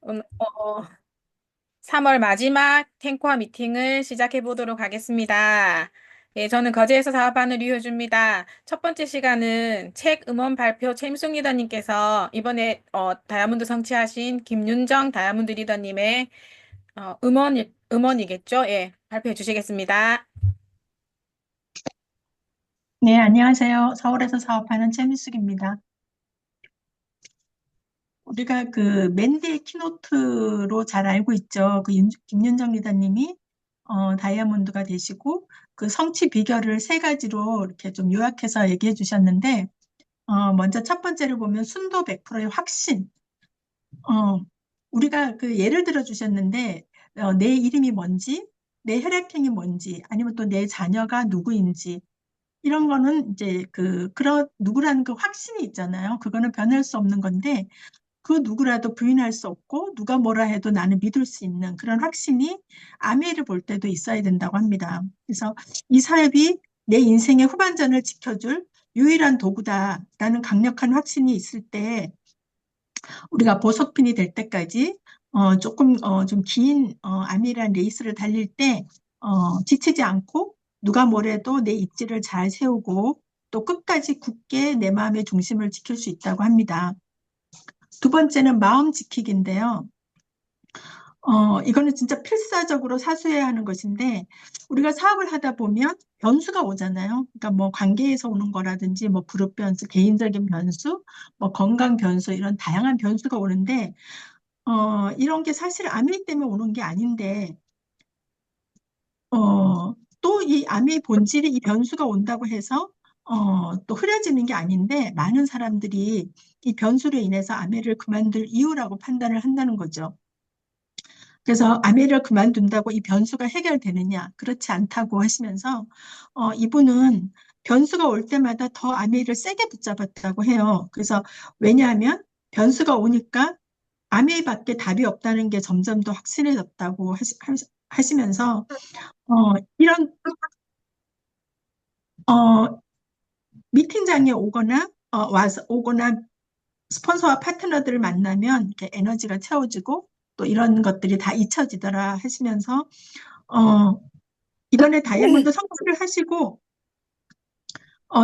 어, 3월 마지막 탱코와 미팅을 시작해 보도록 하겠습니다. 예, 저는 거제에서 사업하는 류효주입니다. 첫 번째 시간은 책 음원 발표 최임숙 리더님께서 이번에 다이아몬드 성취하신 김윤정 다이아몬드 리더님의 음원이겠죠? 예, 발표해 주시겠습니다. 네, 안녕하세요. 서울에서 사업하는 최미숙입니다. 우리가 그 맨디의 키노트로 잘 알고 있죠. 김윤정 리더님이 다이아몬드가 되시고 그 성취 비결을 세 가지로 이렇게 좀 요약해서 얘기해 주셨는데 먼저 첫 번째를 보면 순도 100%의 확신. 어, 우리가 그 예를 들어 주셨는데 내 이름이 뭔지, 내 혈액형이 뭔지, 아니면 또 내 자녀가 누구인지 이런 거는 이제 그런 누구라는 그 확신이 있잖아요. 그거는 변할 수 없는 건데, 그 누구라도 부인할 수 없고, 누가 뭐라 해도 나는 믿을 수 있는 그런 확신이 아미를 볼 때도 있어야 된다고 합니다. 그래서 이 사업이 내 인생의 후반전을 지켜줄 유일한 도구다라는 강력한 확신이 있을 때, 우리가 보석핀이 될 때까지 조금 좀 긴 아미란 레이스를 달릴 때 지치지 않고 누가 뭐래도 내 입지를 잘 세우고 또 끝까지 굳게 내 마음의 중심을 지킬 수 있다고 합니다. 두 번째는 마음 지키기인데요. 이거는 진짜 필사적으로 사수해야 하는 것인데, 우리가 사업을 하다 보면 변수가 오잖아요. 그러니까 뭐 관계에서 오는 거라든지, 뭐 그룹 변수, 개인적인 변수, 뭐 건강 변수, 이런 다양한 변수가 오는데, 이런 게 사실 아미 때문에 오는 게 아닌데, 또 이 암의 본질이 이 변수가 온다고 해서, 또 흐려지는 게 아닌데, 많은 사람들이 이 변수로 인해서 아미를 그만둘 이유라고 판단을 한다는 거죠. 그래서 아메리를 그만둔다고 이 변수가 해결되느냐? 그렇지 않다고 하시면서, 이분은 변수가 올 때마다 더 아메리를 세게 붙잡았다고 해요. 그래서 왜냐하면 변수가 오니까 아메이밖에 답이 없다는 게 점점 더 확실해졌다고 하시면서, 이런, 어, 미팅장에 오거나 스폰서와 파트너들을 만나면 이렇게 에너지가 채워지고 또 이런 것들이 다 잊혀지더라 하시면서, 어, 이번에 다이아몬드 성취를 하시고,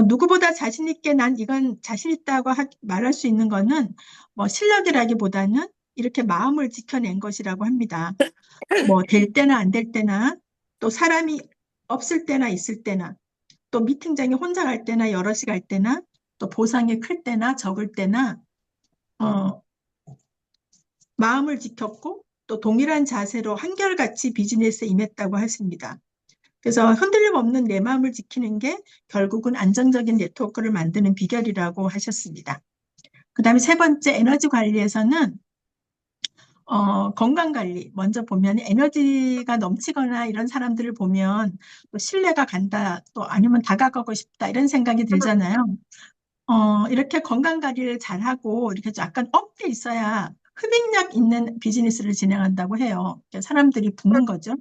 누구보다 자신 있게 난 이건 자신 있다고 말할 수 있는 거는 뭐 실력이라기보다는 이렇게 마음을 지켜낸 것이라고 합니다. 뭐 될 때나 안 될 때나 또 사람이 없을 때나 있을 때나 또 미팅장에 혼자 갈 때나 여럿이 갈 때나 또 보상이 클 때나 적을 때나 어, 마음을 지켰고 또 동일한 자세로 한결같이 비즈니스에 임했다고 하십니다. 그래서 흔들림 없는 내 마음을 지키는 게 결국은 안정적인 네트워크를 만드는 비결이라고 하셨습니다. 그 다음에 세 번째 에너지 관리에서는 건강 관리 먼저 보면 에너지가 넘치거나 이런 사람들을 보면 또 신뢰가 간다 또 아니면 다가가고 싶다 이런 생각이 들잖아요. 이렇게 건강 관리를 잘하고 이렇게 약간 업돼 있어야 흡입력 있는 비즈니스를 진행한다고 해요. 사람들이 붙는 거죠.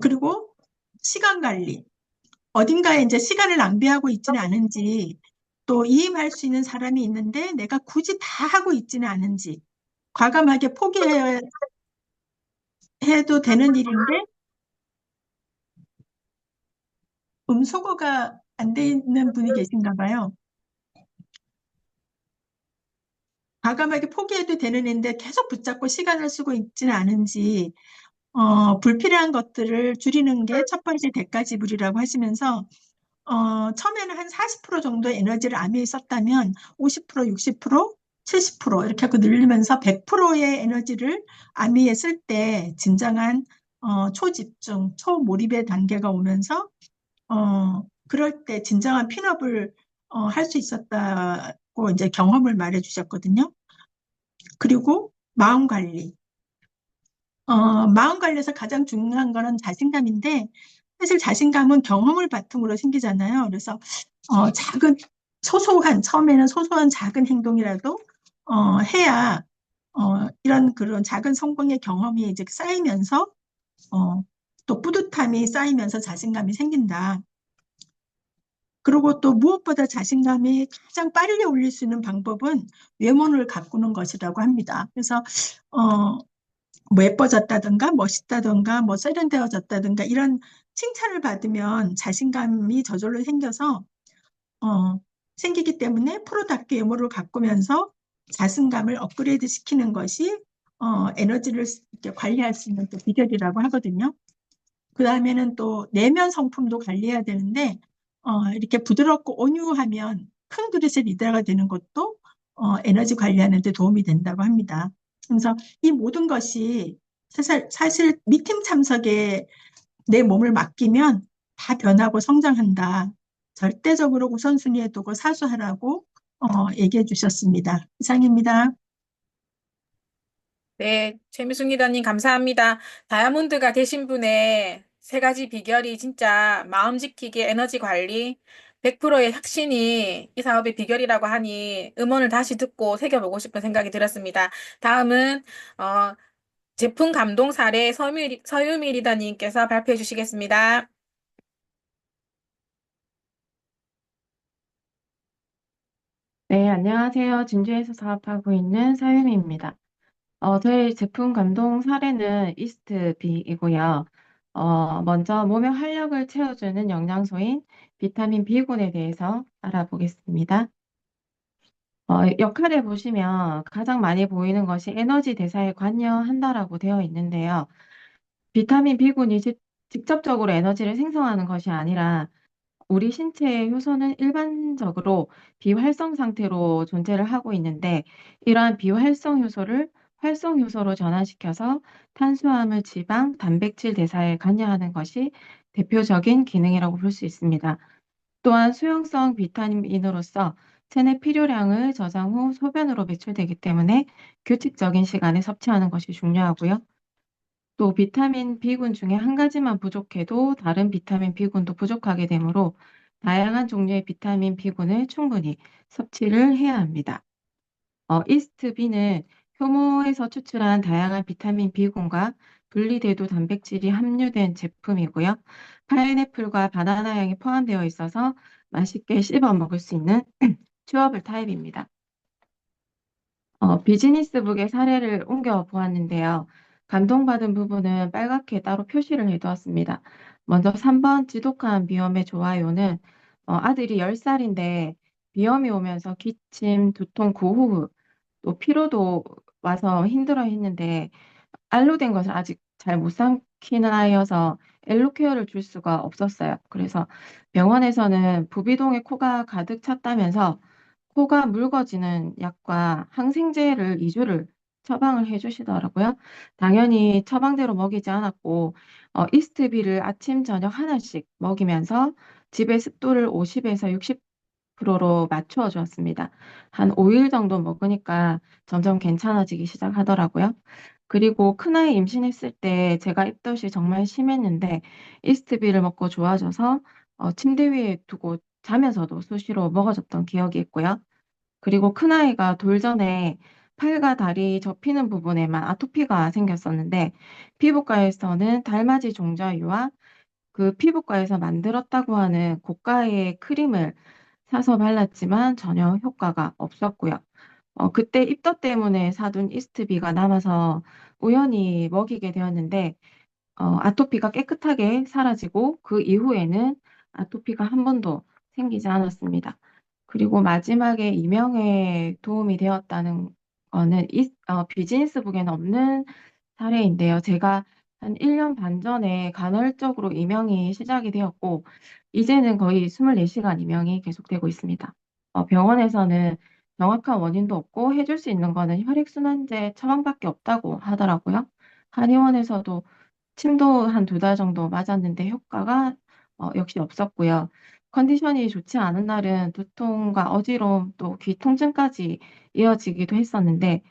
그리고 시간 관리. 어딘가에 이제 시간을 낭비하고 있지는 않은지, 또 이임할 수 있는 사람이 있는데 내가 굳이 다 하고 있지는 않은지, 과감하게 포기해도 되는 일인데, 음소거가 안 돼 있는 분이 계신가 봐요. 과감하게 포기해도 되는 일인데 계속 붙잡고 시간을 쓰고 있지는 않은지, 불필요한 것들을 줄이는 게 첫 번째 대가 지불이라고 하시면서, 처음에는 한 40% 정도의 에너지를 아미에 썼다면 50%, 60%, 70% 이렇게 하고 늘리면서 100%의 에너지를 아미에 쓸 때 진정한 초집중, 초몰입의 단계가 오면서 그럴 때 진정한 핀업을 할 수 있었다고 이제 경험을 말해 주셨거든요. 그리고 마음 관리. 마음 관리에서 가장 중요한 거는 자신감인데 사실 자신감은 경험을 바탕으로 생기잖아요. 그래서 작은 처음에는 소소한 작은 행동이라도 해야 이런 그런 작은 성공의 경험이 이제 쌓이면서 어, 또 뿌듯함이 쌓이면서 자신감이 생긴다. 그리고 또 무엇보다 자신감이 가장 빨리 올릴 수 있는 방법은 외모를 가꾸는 것이라고 합니다. 그래서 어, 뭐 예뻐졌다든가 멋있다든가 뭐 세련되어졌다든가 이런 칭찬을 받으면 자신감이 저절로 생겨서 어, 생기기 때문에 프로답게 외모를 가꾸면서 자신감을 업그레이드 시키는 것이 에너지를 이렇게 관리할 수 있는 또 비결이라고 하거든요. 그 다음에는 또 내면 성품도 관리해야 되는데 이렇게 부드럽고 온유하면 큰 그릇의 리더가 되는 것도 에너지 관리하는 데 도움이 된다고 합니다. 그래서 이 모든 것이 사실 미팅 참석에 내 몸을 맡기면 다 변하고 성장한다. 절대적으로 우선순위에 두고 사수하라고 얘기해 주셨습니다. 이상입니다. 네, 최미숙 리더님 감사합니다. 다이아몬드가 되신 분의 세 가지 비결이 진짜 마음 지키기, 에너지 관리, 100%의 혁신이 이 사업의 비결이라고 하니 음원을 다시 듣고 새겨보고 싶은 생각이 들었습니다. 다음은 어, 제품 감동 사례 서유미 리더님께서 발표해 주시겠습니다. 네, 안녕하세요. 진주에서 사업하고 있는 사유미입니다. 저희 제품 감동 사례는 이스트비이고요. 먼저 몸의 활력을 채워주는 영양소인 비타민 B군에 대해서 알아보겠습니다. 역할에 보시면 가장 많이 보이는 것이 에너지 대사에 관여한다라고 되어 있는데요. 비타민 B군이 직접적으로 에너지를 생성하는 것이 아니라 우리 신체의 효소는 일반적으로 비활성 상태로 존재를 하고 있는데 이러한 비활성 효소를 활성 효소로 전환시켜서 탄수화물, 지방, 단백질 대사에 관여하는 것이 대표적인 기능이라고 볼 수 있습니다. 또한 수용성 비타민으로서 체내 필요량을 저장 후 소변으로 배출되기 때문에 규칙적인 시간에 섭취하는 것이 중요하고요. 또 비타민 B군 중에 한 가지만 부족해도 다른 비타민 B군도 부족하게 되므로 다양한 종류의 비타민 B군을 충분히 섭취를 해야 합니다. 이스트 B는 효모에서 추출한 다양한 비타민 B군과 분리대두 단백질이 함유된 제품이고요. 파인애플과 바나나 향이 포함되어 있어서 맛있게 씹어 먹을 수 있는 튜어블 타입입니다. 비즈니스북의 사례를 옮겨 보았는데요. 감동받은 부분은 빨갛게 따로 표시를 해두었습니다. 먼저 3번 지독한 비염의 좋아요는 아들이 10살인데 비염이 오면서 기침, 두통, 고호흡, 또 피로도 와서 힘들어 했는데 알로된 것을 아직 잘 못 삼키는 아이여서 엘로케어를 줄 수가 없었어요. 그래서 병원에서는 부비동에 코가 가득 찼다면서 코가 묽어지는 약과 항생제를 2주를 처방을 해주시더라고요. 당연히 처방대로 먹이지 않았고 이스트비를 아침 저녁 하나씩 먹이면서 집의 습도를 50에서 60%로 맞추어 주었습니다. 한 5일 정도 먹으니까 점점 괜찮아지기 시작하더라고요. 그리고 큰아이 임신했을 때 제가 입덧이 정말 심했는데 이스트비를 먹고 좋아져서 침대 위에 두고 자면서도 수시로 먹어줬던 기억이 있고요. 그리고 큰아이가 돌전에 팔과 다리 접히는 부분에만 아토피가 생겼었는데 피부과에서는 달맞이 종자유와 그 피부과에서 만들었다고 하는 고가의 크림을 사서 발랐지만 전혀 효과가 없었고요. 그때 입덧 때문에 사둔 이스트비가 남아서 우연히 먹이게 되었는데 아토피가 깨끗하게 사라지고 그 이후에는 아토피가 한 번도 생기지 않았습니다. 그리고 마지막에 이명에 도움이 되었다는 거는 비즈니스북에는 없는 사례인데요. 제가 한 1년 반 전에 간헐적으로 이명이 시작이 되었고, 이제는 거의 24시간 이명이 계속되고 있습니다. 병원에서는 정확한 원인도 없고 해줄 수 있는 거는 혈액순환제 처방밖에 없다고 하더라고요. 한의원에서도 침도 한 2달 정도 맞았는데 효과가 역시 없었고요. 컨디션이 좋지 않은 날은 두통과 어지러움 또 귀 통증까지 이어지기도 했었는데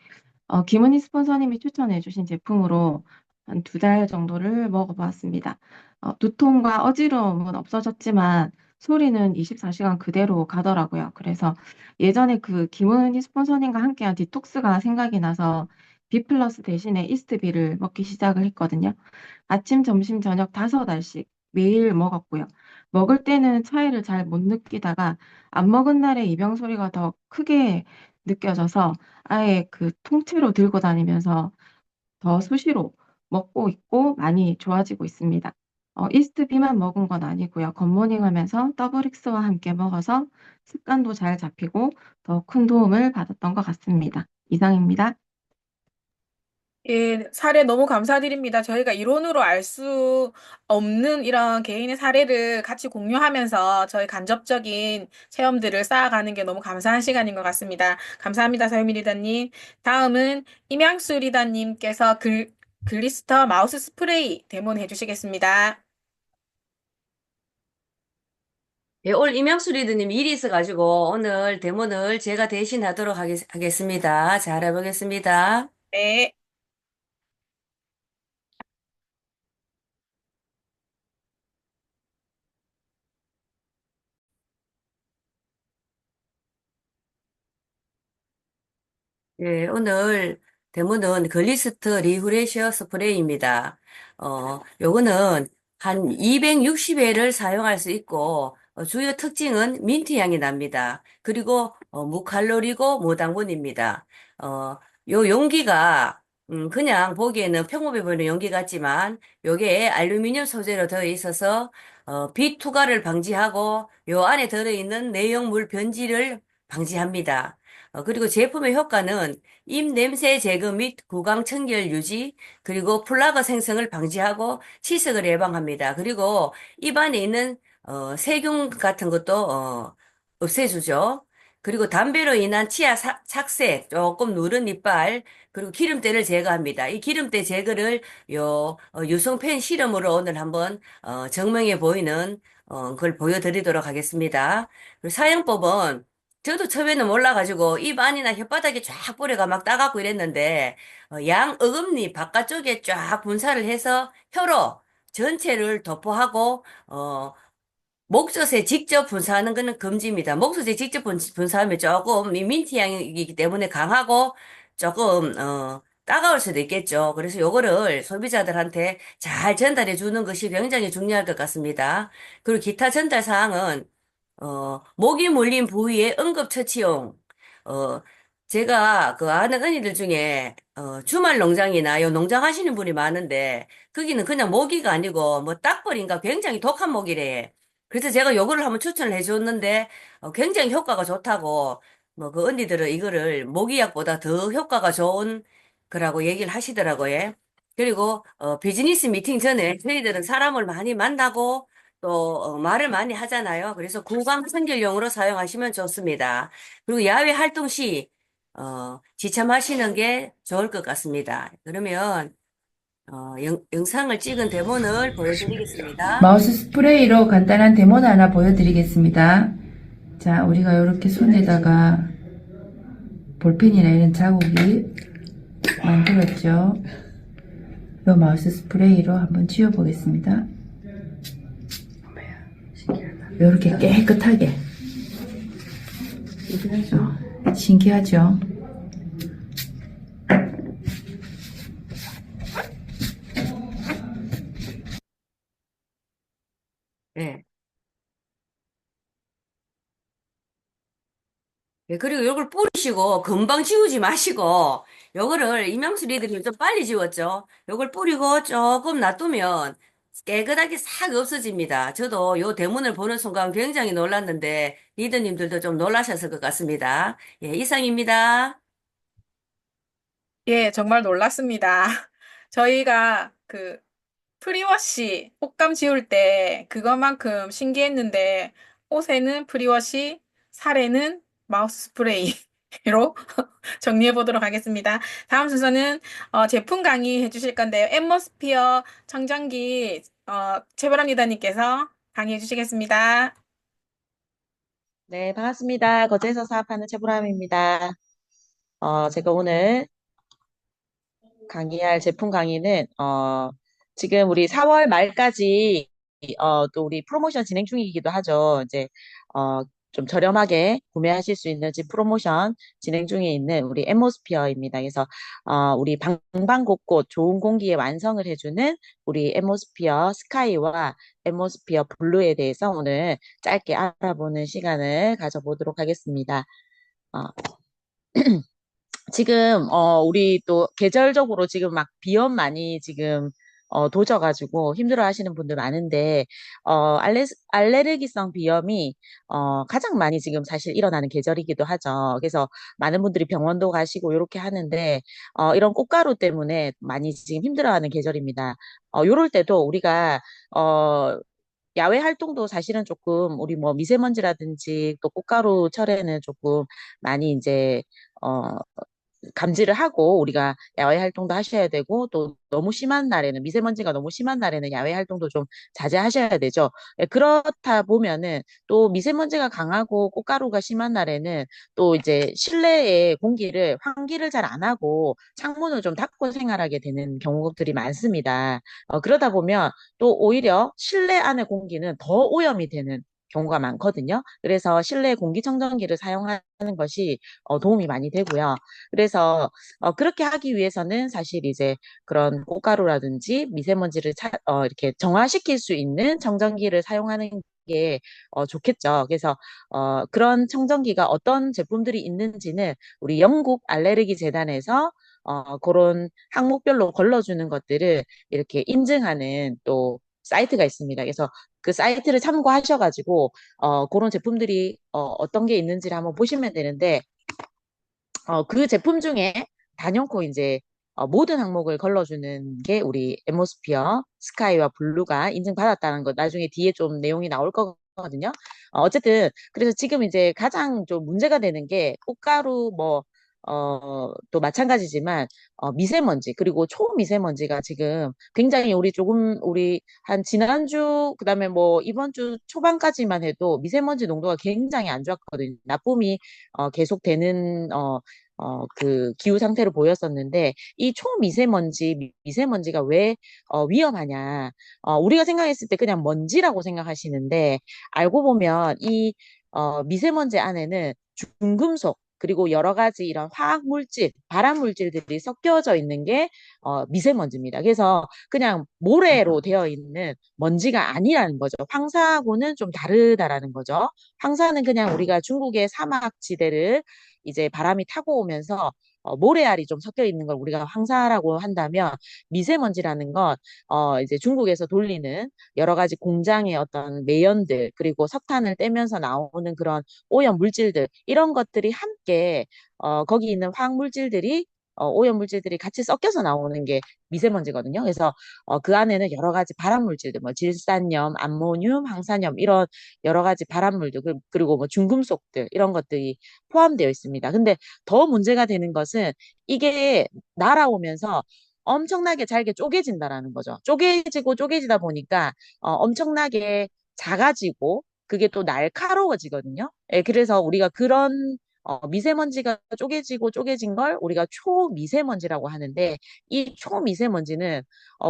김은희 스폰서님이 추천해 주신 제품으로 한 2달 정도를 먹어보았습니다. 두통과 어지러움은 없어졌지만 소리는 24시간 그대로 가더라고요. 그래서 예전에 그 김은희 스폰서님과 함께한 디톡스가 생각이 나서 B 플러스 대신에 이스트비를 먹기 시작을 했거든요. 아침, 점심, 저녁 5알씩 매일 먹었고요. 먹을 때는 차이를 잘 못 느끼다가 안 먹은 날에 이병 소리가 더 크게 느껴져서 아예 그 통째로 들고 다니면서 더 수시로 먹고 있고 많이 좋아지고 있습니다. 이스트비만 먹은 건 아니고요. 굿모닝 하면서 더블릭스와 함께 먹어서 습관도 잘 잡히고 더 큰 도움을 받았던 것 같습니다. 이상입니다. 예, 사례 너무 감사드립니다. 저희가 이론으로 알 수 없는 이런 개인의 사례를 같이 공유하면서 저희 간접적인 체험들을 쌓아가는 게 너무 감사한 시간인 것 같습니다. 감사합니다, 서유미 리더님. 다음은 임양수 리더님께서 글리스터 마우스 스프레이 데모해 주시겠습니다. 예, 오늘 임영수 리드님 일이 있어가지고 오늘 데모를 제가 대신 하도록 하겠습니다. 잘 해보겠습니다. 네. 예, 오늘 데모는 글리스트 리후레시어 스프레이입니다. 요거는 한 260회를 사용할 수 있고, 주요 특징은 민트 향이 납니다. 그리고, 무칼로리고 무당분입니다. 요 용기가, 그냥 보기에는 평범해 보이는 용기 같지만, 요게 알루미늄 소재로 되어 있어서, 빛 투과를 방지하고, 요 안에 들어있는 내용물 변질을 방지합니다. 그리고 제품의 효과는 입 냄새 제거 및 구강 청결 유지, 그리고 플라그 생성을 방지하고 치석을 예방합니다. 그리고 입 안에 있는 세균 같은 것도 없애주죠. 그리고 담배로 인한 치아 착색, 조금 누른 이빨, 그리고 기름때를 제거합니다. 이 기름때 제거를 유성펜 실험으로 오늘 한번 증명해 보이는 걸 보여드리도록 하겠습니다. 그리고 사용법은 저도 처음에는 몰라가지고 입 안이나 혓바닥에 쫙 뿌려가 막 따갖고 이랬는데 양 어금니 바깥쪽에 쫙 분사를 해서 혀로 전체를 도포하고 목젖에 직접 분사하는 것은 금지입니다. 목젖에 직접 분사하면 조금 이 민트 향이기 때문에 강하고 조금 따가울 수도 있겠죠. 그래서 요거를 소비자들한테 잘 전달해 주는 것이 굉장히 중요할 것 같습니다. 그리고 기타 전달 사항은 목이 물린 부위의 응급처치용, 어, 제가 그 아는 언니들 중에, 주말 농장이나 요 농장 하시는 분이 많은데, 거기는 그냥 모기가 아니고, 뭐, 딱벌인가 굉장히 독한 모기래. 그래서 제가 요거를 한번 추천을 해줬는데, 굉장히 효과가 좋다고, 뭐, 그 언니들은 이거를 모기약보다 더 효과가 좋은 거라고 얘기를 하시더라고요. 그리고, 비즈니스 미팅 전에 저희들은 사람을 많이 만나고, 또 말을 많이 하잖아요. 그래서 구강 청결용으로 사용하시면 좋습니다. 그리고 야외 활동 시 지참하시는 게 좋을 것 같습니다. 그러면 영상을 찍은 대본을 보여드리겠습니다. 마우스 스프레이로 간단한 데모를 하나 보여드리겠습니다. 자, 우리가 이렇게 손에다가 볼펜이나 이런 자국이 만들었죠. 이 마우스 스프레이로 한번 지워보겠습니다. 이렇게 깨끗하게. 신기하죠? 네. 네, 그리고 요걸 뿌리시고 금방 지우지 마시고 요거를 이명수 리들이 좀 빨리 지웠죠. 요걸 뿌리고 조금 놔두면 깨끗하게 싹 없어집니다. 저도 요 대문을 보는 순간 굉장히 놀랐는데 리더님들도 좀 놀라셨을 것 같습니다. 예, 이상입니다. 예, 정말 놀랐습니다. 저희가 프리워시 옷감 지울 때 그것만큼 신기했는데 옷에는 프리워시, 살에는 마우스 스프레이로 정리해 보도록 하겠습니다. 다음 순서는 제품 강의 해주실 건데요. 앰머스피어 청정기 최보람 리더님께서 강의해 주시겠습니다. 네, 반갑습니다. 거제에서 사업하는 최보람입니다. 제가 오늘 강의할 제품 강의는, 지금 우리 4월 말까지, 또 우리 프로모션 진행 중이기도 하죠. 이제, 좀 저렴하게 구매하실 수 있는 집 프로모션 진행 중에 있는 우리 엠모스피어입니다. 그래서 우리 방방곡곡 좋은 공기의 완성을 해주는 우리 엠모스피어 스카이와 엠모스피어 블루에 대해서 오늘 짧게 알아보는 시간을 가져보도록 하겠습니다. 어, 지금 우리 또 계절적으로 지금 막 비염 많이 지금 도져가지고 힘들어 하시는 분들 많은데 알레르기성 비염이 가장 많이 지금 사실 일어나는 계절이기도 하죠. 그래서 많은 분들이 병원도 가시고 이렇게 하는데 이런 꽃가루 때문에 많이 지금 힘들어하는 계절입니다. 요럴 때도 우리가 야외 활동도 사실은 조금 우리 뭐 미세먼지라든지 또 꽃가루 철에는 조금 많이 이제 어, 감지를 하고 우리가 야외 활동도 하셔야 되고 또 너무 심한 날에는 미세먼지가 너무 심한 날에는 야외 활동도 좀 자제하셔야 되죠. 예, 그렇다 보면은 또 미세먼지가 강하고 꽃가루가 심한 날에는 또 이제 실내의 공기를 환기를 잘 안 하고 창문을 좀 닫고 생활하게 되는 경우들이 많습니다. 그러다 보면 또 오히려 실내 안의 공기는 더 오염이 되는 경우가 많거든요. 그래서 실내 공기청정기를 사용하는 것이 도움이 많이 되고요. 그래서 그렇게 하기 위해서는 사실 이제 그런 꽃가루라든지 미세먼지를 이렇게 정화시킬 수 있는 청정기를 사용하는 게 좋겠죠. 그래서 그런 청정기가 어떤 제품들이 있는지는 우리 영국 알레르기 재단에서 그런 항목별로 걸러주는 것들을 이렇게 인증하는 또 사이트가 있습니다. 그래서 그 사이트를 참고하셔가지고 그런 제품들이 어떤 게 있는지를 한번 보시면 되는데 그 제품 중에 단연코 이제 모든 항목을 걸러주는 게 우리 엠모스피어 스카이와 블루가 인증받았다는 것 나중에 뒤에 좀 내용이 나올 거거든요. 어쨌든 그래서 지금 이제 가장 좀 문제가 되는 게 꽃가루 뭐 또 마찬가지지만 미세먼지 그리고 초미세먼지가 지금 굉장히 우리 한 지난주 그다음에 뭐 이번 주 초반까지만 해도 미세먼지 농도가 굉장히 안 좋았거든요. 나쁨이 계속되는 그 기후 상태를 보였었는데 이 미세먼지가 왜 위험하냐? 우리가 생각했을 때 그냥 먼지라고 생각하시는데 알고 보면 이 미세먼지 안에는 중금속 그리고 여러 가지 이런 화학 물질, 발암 물질들이 섞여져 있는 게 미세먼지입니다. 그래서 그냥 모래로 되어 있는 먼지가 아니라는 거죠. 황사하고는 좀 다르다라는 거죠. 황사는 그냥 우리가 중국의 사막지대를 이제 바람이 타고 오면서 모래알이 좀 섞여 있는 걸 우리가 황사라고 한다면 미세먼지라는 건 이제 중국에서 돌리는 여러 가지 공장의 어떤 매연들 그리고 석탄을 떼면서 나오는 그런 오염 물질들 이런 것들이 함께 거기 있는 화학 물질들이 오염 물질들이 같이 섞여서 나오는 게 미세먼지거든요. 그래서 그 안에는 여러 가지 발암 물질들, 뭐 질산염, 암모늄, 황산염 이런 여러 가지 발암물들 그리고 뭐 중금속들 이런 것들이 포함되어 있습니다. 근데 더 문제가 되는 것은 이게 날아오면서 엄청나게 잘게 쪼개진다라는 거죠. 쪼개지다 보니까 엄청나게 작아지고 그게 또 날카로워지거든요. 예, 그래서 우리가 그런 미세먼지가 쪼개진 걸 우리가 초미세먼지라고 하는데 이 초미세먼지는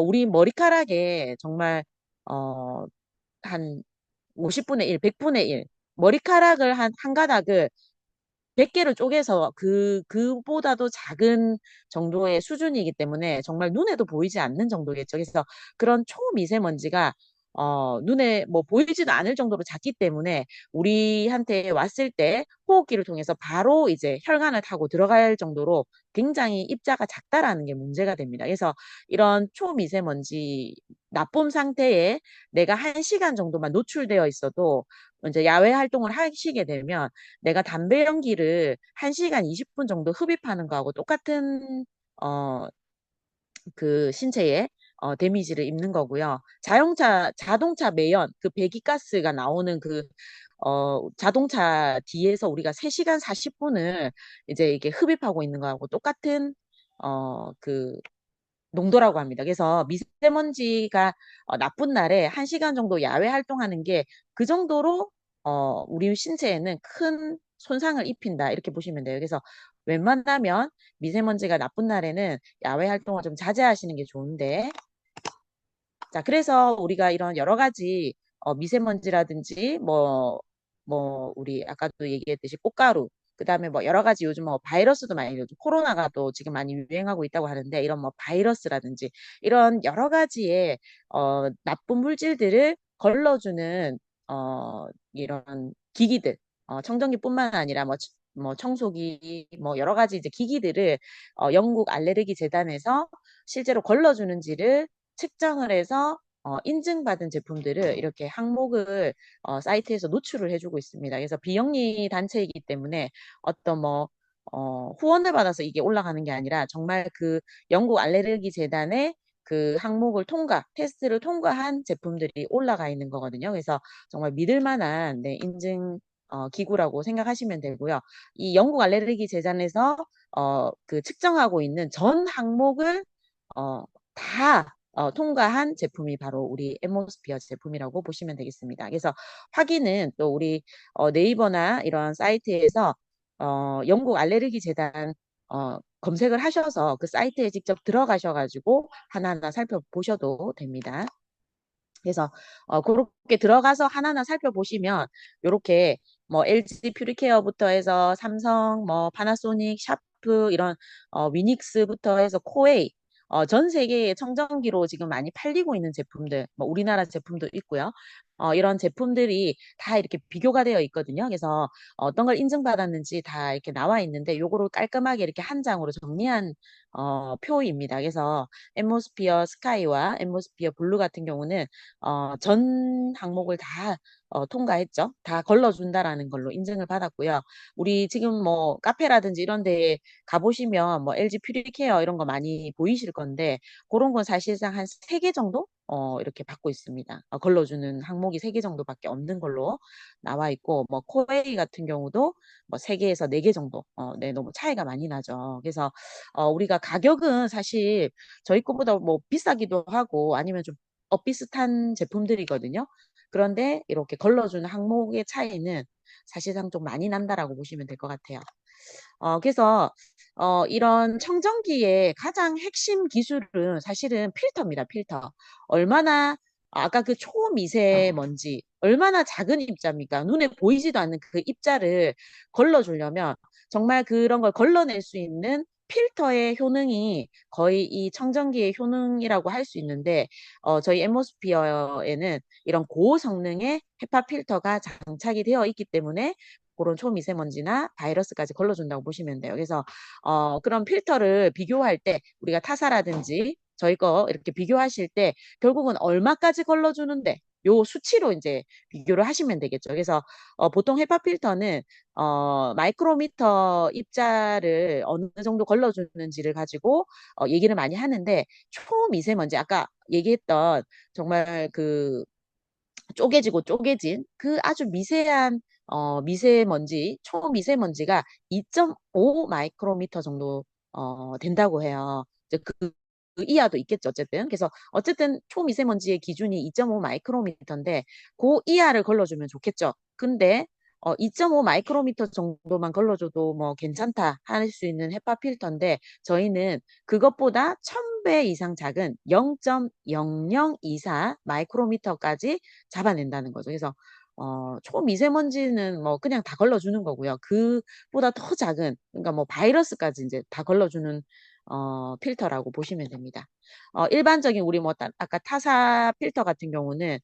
우리 머리카락에 정말 한 50분의 1, 100분의 1 머리카락을 한 가닥을 100개를 쪼개서 그보다도 작은 정도의 수준이기 때문에 정말 눈에도 보이지 않는 정도겠죠. 그래서 그런 초미세먼지가 눈에 뭐 보이지도 않을 정도로 작기 때문에 우리한테 왔을 때 호흡기를 통해서 바로 이제 혈관을 타고 들어갈 정도로 굉장히 입자가 작다라는 게 문제가 됩니다. 그래서 이런 초미세먼지 나쁨 상태에 내가 1시간 정도만 노출되어 있어도 이제 야외 활동을 하시게 되면 내가 담배 연기를 1시간 20분 정도 흡입하는 거하고 똑같은 어, 그 신체에 데미지를 입는 거고요. 자동차 매연, 그 배기가스가 나오는 그 자동차 뒤에서 우리가 3시간 40분을 이제 이게 흡입하고 있는 거하고 똑같은 그 농도라고 합니다. 그래서 미세먼지가 나쁜 날에 1시간 정도 야외 활동하는 게 그 정도로 우리 신체에는 큰 손상을 입힌다. 이렇게 보시면 돼요. 그래서 웬만하면 미세먼지가 나쁜 날에는 야외 활동을 좀 자제하시는 게 좋은데 자, 그래서 우리가 이런 여러 가지 미세먼지라든지 뭐 뭐 우리 아까도 얘기했듯이 꽃가루, 그다음에 뭐 여러 가지 요즘 뭐 바이러스도 많이 요즘 코로나가 또 지금 많이 유행하고 있다고 하는데 이런 뭐 바이러스라든지 이런 여러 가지의 나쁜 물질들을 걸러주는 이런 기기들, 청정기뿐만 아니라 뭐 청소기, 뭐 여러 가지 이제 기기들을 영국 알레르기 재단에서 실제로 걸러주는지를 측정을 해서 인증받은 제품들을 이렇게 항목을 사이트에서 노출을 해주고 있습니다. 그래서 비영리 단체이기 때문에 어떤 뭐 후원을 받아서 이게 올라가는 게 아니라 정말 그 영국 알레르기 재단의 그 항목을 테스트를 통과한 제품들이 올라가 있는 거거든요. 그래서 정말 믿을 만한 네, 인증 기구라고 생각하시면 되고요. 이 영국 알레르기 재단에서 그 측정하고 있는 전 항목을 다 통과한 제품이 바로 우리 엠모스피어 제품이라고 보시면 되겠습니다. 그래서 확인은 또 우리 네이버나 이런 사이트에서 영국 알레르기 재단 검색을 하셔서 그 사이트에 직접 들어가셔가지고 하나하나 살펴보셔도 됩니다. 그래서 그렇게 들어가서 하나하나 살펴보시면 요렇게 뭐 LG 퓨리케어부터 해서 삼성, 뭐 파나소닉, 샤프 이런 위닉스부터 해서 코웨이 전 세계의 청정기로 지금 많이 팔리고 있는 제품들, 뭐 우리나라 제품도 있고요. 이런 제품들이 다 이렇게 비교가 되어 있거든요. 그래서 어떤 걸 인증받았는지 다 이렇게 나와 있는데 요거를 깔끔하게 이렇게 한 장으로 정리한 표입니다. 그래서 엠모스피어 스카이와 엠모스피어 블루 같은 경우는 전 항목을 다 통과했죠. 다 걸러준다라는 걸로 인증을 받았고요. 우리 지금 뭐 카페라든지 이런 데에 가보시면 뭐 LG 퓨리케어 이런 거 많이 보이실 건데 그런 건 사실상 한 3개 정도 이렇게 받고 있습니다. 걸러주는 항목이 3개 정도밖에 없는 걸로 나와 있고 뭐 코웨이 같은 경우도 뭐 3개에서 4개 정도 네, 너무 차이가 많이 나죠. 그래서 우리가 가격은 사실 저희 거보다 뭐 비싸기도 하고 아니면 좀 비슷한 제품들이거든요. 그런데 이렇게 걸러주는 항목의 차이는 사실상 좀 많이 난다라고 보시면 될 것 같아요. 그래서 이런 청정기의 가장 핵심 기술은 사실은 필터입니다. 필터. 얼마나 아까 그 초미세먼지 얼마나 작은 입자입니까? 눈에 보이지도 않는 그 입자를 걸러주려면 정말 그런 걸 걸러낼 수 있는 필터의 효능이 거의 이 청정기의 효능이라고 할 수 있는데 저희 엠모스피어에는 이런 고성능의 헤파 필터가 장착이 되어 있기 때문에 그런 초미세먼지나 바이러스까지 걸러준다고 보시면 돼요. 그래서 그런 필터를 비교할 때 우리가 타사라든지 저희 거 이렇게 비교하실 때 결국은 얼마까지 걸러주는데 요 수치로 이제 비교를 하시면 되겠죠. 그래서 보통 헤파 필터는 마이크로미터 입자를 어느 정도 걸러주는지를 가지고 얘기를 많이 하는데 초미세먼지 아까 얘기했던 정말 그 쪼개지고 쪼개진 그 아주 미세한 미세먼지, 초미세먼지가 2.5 마이크로미터 정도 된다고 해요. 이제 그 이하도 있겠죠, 어쨌든. 그래서 어쨌든 초미세먼지의 기준이 2.5 마이크로미터인데 그 이하를 걸러주면 좋겠죠. 근데 2.5 마이크로미터 정도만 걸러줘도 뭐 괜찮다 할 수 있는 헤파 필터인데 저희는 그것보다 1000배 이상 작은 0.0024 마이크로미터까지 잡아낸다는 거죠. 그래서 초미세먼지는 뭐 그냥 다 걸러주는 거고요. 그보다 더 작은 그러니까 뭐 바이러스까지 이제 다 걸러주는 필터라고 보시면 됩니다. 일반적인 우리 뭐 아까 타사 필터 같은 경우는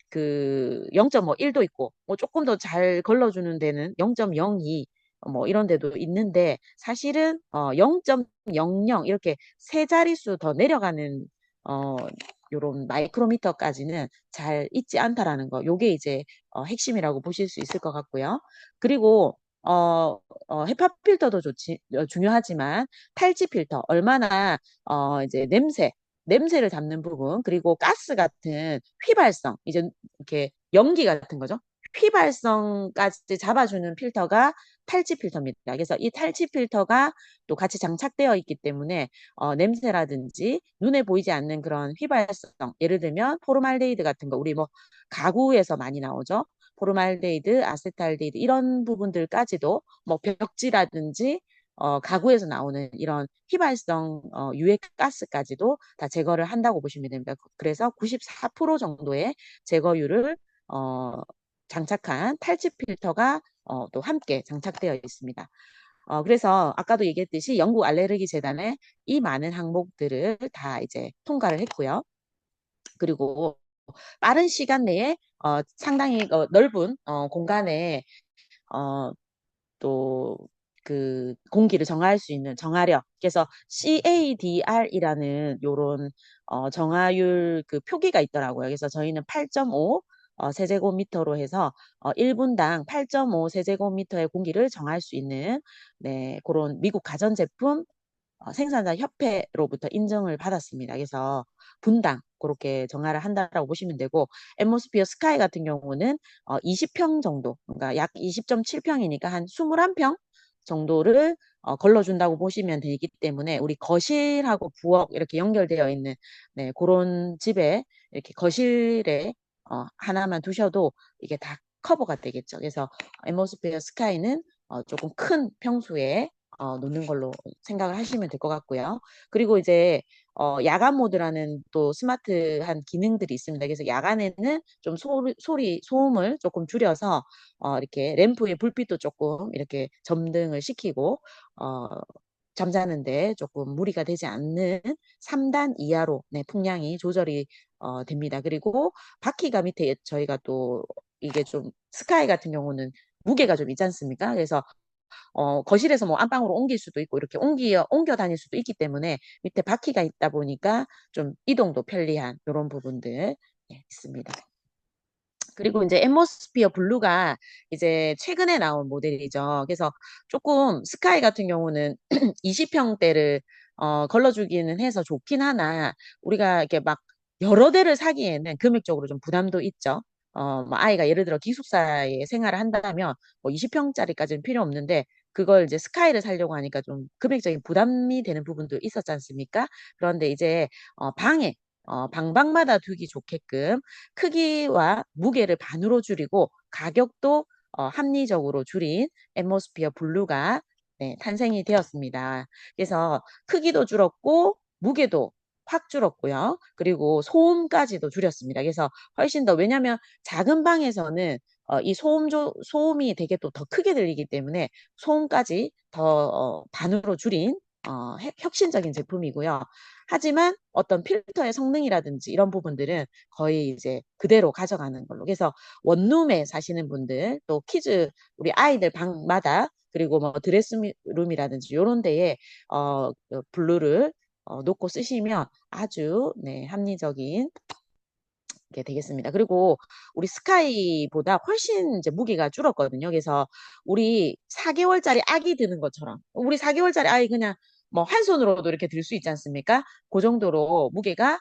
그 0.1도 있고 뭐 조금 더 잘 걸러주는 데는 0.02 뭐 이런 데도 있는데 사실은 0.00 이렇게 세 자릿수 더 내려가는 요런 마이크로미터까지는 잘 있지 않다라는 거. 요게 이제 핵심이라고 보실 수 있을 것 같고요. 그리고 헤파 필터도 중요하지만 탈지 필터 얼마나 이제 냄새를 잡는 부분, 그리고 가스 같은 휘발성, 이제 이렇게 연기 같은 거죠. 휘발성까지 잡아주는 필터가 탈지 필터입니다. 그래서 이 탈지 필터가 또 같이 장착되어 있기 때문에 냄새라든지 눈에 보이지 않는 그런 휘발성, 예를 들면 포르말데히드 같은 거, 우리 뭐 가구에서 많이 나오죠. 포르말데히드, 아세탈데히드 이런 부분들까지도 뭐 벽지라든지 가구에서 나오는 이런 휘발성 유해 가스까지도 다 제거를 한다고 보시면 됩니다. 그래서 94% 정도의 제거율을 장착한 탈취 필터가 또 함께 장착되어 있습니다. 그래서 아까도 얘기했듯이 영국 알레르기 재단에 이 많은 항목들을 다 이제 통과를 했고요. 그리고 빠른 시간 내에 상당히 넓은 공간에 어, 또 그 공기를 정화할 수 있는 정화력. 그래서 CADR이라는 요런 정화율 그 표기가 있더라고요. 그래서 저희는 8.5 세제곱미터로 해서 1분당 8.5 세제곱미터의 공기를 정화할 수 있는 네, 그런 미국 가전제품 생산자 협회로부터 인정을 받았습니다. 그래서 분당 그렇게 정화를 한다라고 보시면 되고 앰모스피어 스카이 같은 경우는 20평 정도, 그러니까 약 20.7평이니까 한 21평 정도를 걸러준다고 보시면 되기 때문에 우리 거실하고 부엌 이렇게 연결되어 있는 네, 그런 집에 이렇게 거실에 하나만 두셔도 이게 다 커버가 되겠죠. 그래서 앰모스피어 스카이는 조금 큰 평수에 놓는 걸로 생각을 하시면 될 것 같고요. 그리고 이제 야간 모드라는 또 스마트한 기능들이 있습니다. 그래서 야간에는 좀 소음을 조금 줄여서 이렇게 램프의 불빛도 조금 이렇게 점등을 시키고 어, 잠자는데 조금 무리가 되지 않는 3단 이하로 네, 풍량이 조절이 됩니다. 그리고 바퀴가 밑에 저희가 또 이게 좀 스카이 같은 경우는 무게가 좀 있지 않습니까? 그래서 거실에서 뭐 안방으로 옮길 수도 있고 이렇게 옮겨 다닐 수도 있기 때문에 밑에 바퀴가 있다 보니까 좀 이동도 편리한 이런 부분들 예, 있습니다. 그리고 이제 앰모스피어 블루가 이제 최근에 나온 모델이죠. 그래서 조금 스카이 같은 경우는 20평대를 걸러주기는 해서 좋긴 하나 우리가 이렇게 막 여러 대를 사기에는 금액적으로 좀 부담도 있죠. 뭐 아이가 예를 들어 기숙사에 생활을 한다면 뭐 20평짜리까지는 필요 없는데 그걸 이제 스카이를 사려고 하니까 좀 금액적인 부담이 되는 부분도 있었지 않습니까? 그런데 이제 방에 방방마다 두기 좋게끔 크기와 무게를 반으로 줄이고 가격도 합리적으로 줄인 앰모스피어 블루가 네, 탄생이 되었습니다. 그래서 크기도 줄었고 무게도 확 줄었고요. 그리고 소음까지도 줄였습니다. 그래서 훨씬 더 왜냐하면 작은 방에서는 이 소음이 되게 또 더 크게 들리기 때문에 소음까지 더 반으로 줄인 혁신적인 제품이고요. 하지만 어떤 필터의 성능이라든지 이런 부분들은 거의 이제 그대로 가져가는 걸로. 그래서 원룸에 사시는 분들, 또 키즈, 우리 아이들 방마다, 그리고 뭐 드레스룸이라든지 이런 데에 블루를 놓고 쓰시면 아주 네, 합리적인 게 되겠습니다. 그리고 우리 스카이보다 훨씬 이제 무게가 줄었거든요. 그래서 우리 4개월짜리 아기 드는 것처럼 우리 4개월짜리 아이 그냥 뭐 한 손으로도 이렇게 들 수 있지 않습니까? 그 정도로 무게가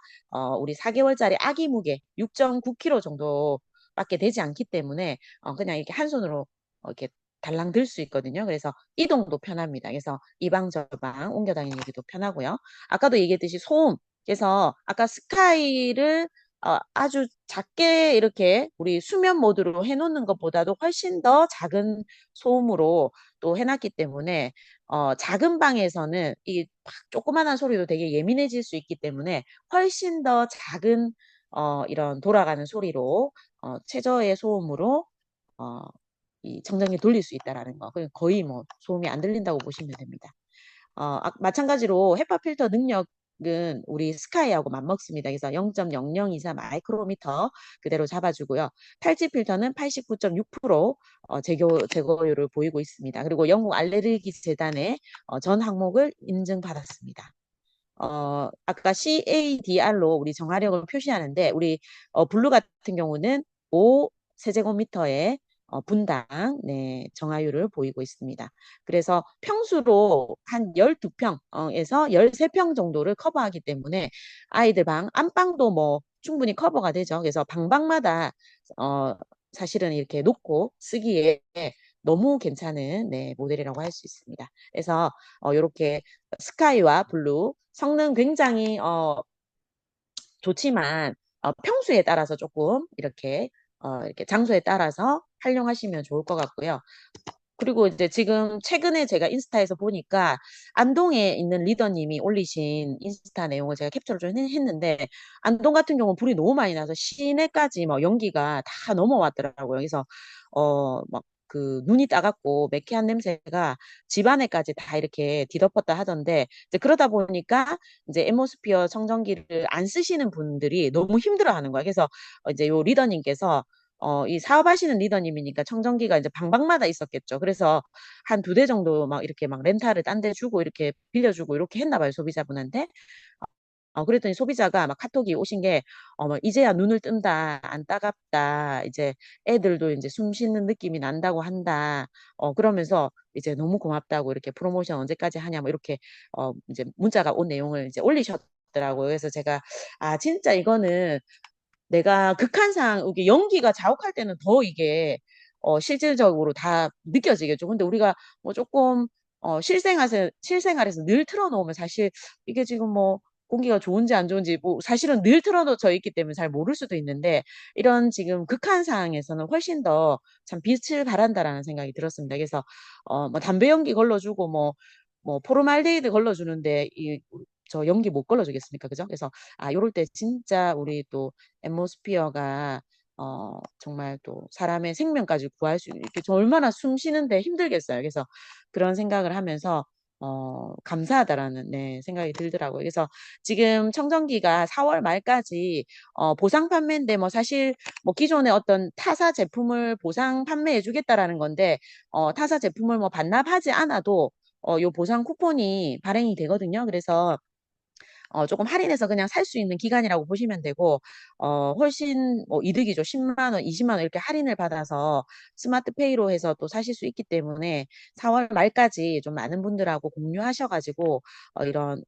우리 4개월짜리 아기 무게 6.9kg 정도밖에 되지 않기 때문에 그냥 이렇게 한 손으로 이렇게 달랑 들 수 있거든요. 그래서 이동도 편합니다. 그래서 이 방 저 방 옮겨 다니기도 편하고요. 아까도 얘기했듯이 소음. 그래서 아까 스카이를 아주 작게 이렇게 우리 수면 모드로 해놓는 것보다도 훨씬 더 작은 소음으로 또 해놨기 때문에 작은 방에서는 이 조그만한 소리도 되게 예민해질 수 있기 때문에 훨씬 더 작은 이런 돌아가는 소리로 최저의 소음으로 어, 이 청정기 돌릴 수 있다라는 거. 그리고 거의 뭐 소음이 안 들린다고 보시면 됩니다. 마찬가지로 헤파 필터 능력은 우리 스카이하고 맞먹습니다. 그래서 0.0024 마이크로미터 그대로 잡아주고요. 탈취 필터는 89.6% 제거율을 보이고 있습니다. 그리고 영국 알레르기 재단의 전 항목을 인증받았습니다. 아까 CADR로 우리 정화력을 표시하는데 우리 블루 같은 경우는 5 세제곱미터의 분당 네, 정화율을 보이고 있습니다. 그래서 평수로 한 12평에서 13평 정도를 커버하기 때문에 아이들 방, 안방도 뭐 충분히 커버가 되죠. 그래서 방방마다 사실은 이렇게 놓고 쓰기에 너무 괜찮은 네, 모델이라고 할 수 있습니다. 그래서 이렇게 스카이와 블루 성능 굉장히 좋지만 평수에 따라서 조금 이렇게 장소에 따라서 활용하시면 좋을 것 같고요. 그리고 이제 지금 최근에 제가 인스타에서 보니까 안동에 있는 리더님이 올리신 인스타 내용을 제가 캡처를 좀 했는데, 안동 같은 경우는 불이 너무 많이 나서 시내까지 뭐 연기가 다 넘어왔더라고요. 그래서 막 그 눈이 따갑고 매캐한 냄새가 집안에까지 다 이렇게 뒤덮었다 하던데, 이제 그러다 보니까 이제 엠모스피어 청정기를 안 쓰시는 분들이 너무 힘들어하는 거예요. 그래서 이제 요 리더님께서 이 사업하시는 리더님이니까 청정기가 이제 방방마다 있었겠죠. 그래서 한 두 대 정도 막 이렇게 막 렌탈을 딴 데 주고 이렇게 빌려주고 이렇게 했나 봐요, 소비자분한테. 그랬더니 소비자가 막 카톡이 오신 게, 뭐 이제야 눈을 뜬다, 안 따갑다, 이제 애들도 이제 숨 쉬는 느낌이 난다고 한다. 그러면서 이제 너무 고맙다고 이렇게 프로모션 언제까지 하냐, 뭐 이렇게, 이제 문자가 온 내용을 이제 올리셨더라고요. 그래서 제가, 진짜 이거는 내가 극한상 이게 연기가 자욱할 때는 더 이게 실질적으로 다 느껴지겠죠. 근데 우리가 뭐 조금 실생활에서 늘 틀어놓으면 사실 이게 지금 뭐 공기가 좋은지 안 좋은지 뭐 사실은 늘 틀어놓져 있기 때문에 잘 모를 수도 있는데, 이런 지금 극한 상황에서는 훨씬 더 참 빛을 발한다라는 생각이 들었습니다. 그래서 뭐 담배 연기 걸러주고 뭐 포르말데히드 걸러주는데 이 저 연기 못 걸러주겠습니까? 그죠? 그래서 요럴 때 진짜 우리 또 엠모스피어가 정말 또 사람의 생명까지 구할 수 이렇게 저 얼마나 숨 쉬는데 힘들겠어요. 그래서 그런 생각을 하면서 감사하다라는 네, 생각이 들더라고요. 그래서 지금 청정기가 4월 말까지 보상 판매인데, 뭐 사실 뭐 기존의 어떤 타사 제품을 보상 판매해 주겠다라는 건데, 타사 제품을 뭐 반납하지 않아도 요 보상 쿠폰이 발행이 되거든요. 그래서 조금 할인해서 그냥 살 수 있는 기간이라고 보시면 되고, 훨씬 뭐 이득이죠. 10만 원, 20만 원 이렇게 할인을 받아서 스마트페이로 해서 또 사실 수 있기 때문에 4월 말까지 좀 많은 분들하고 공유하셔가지고, 이런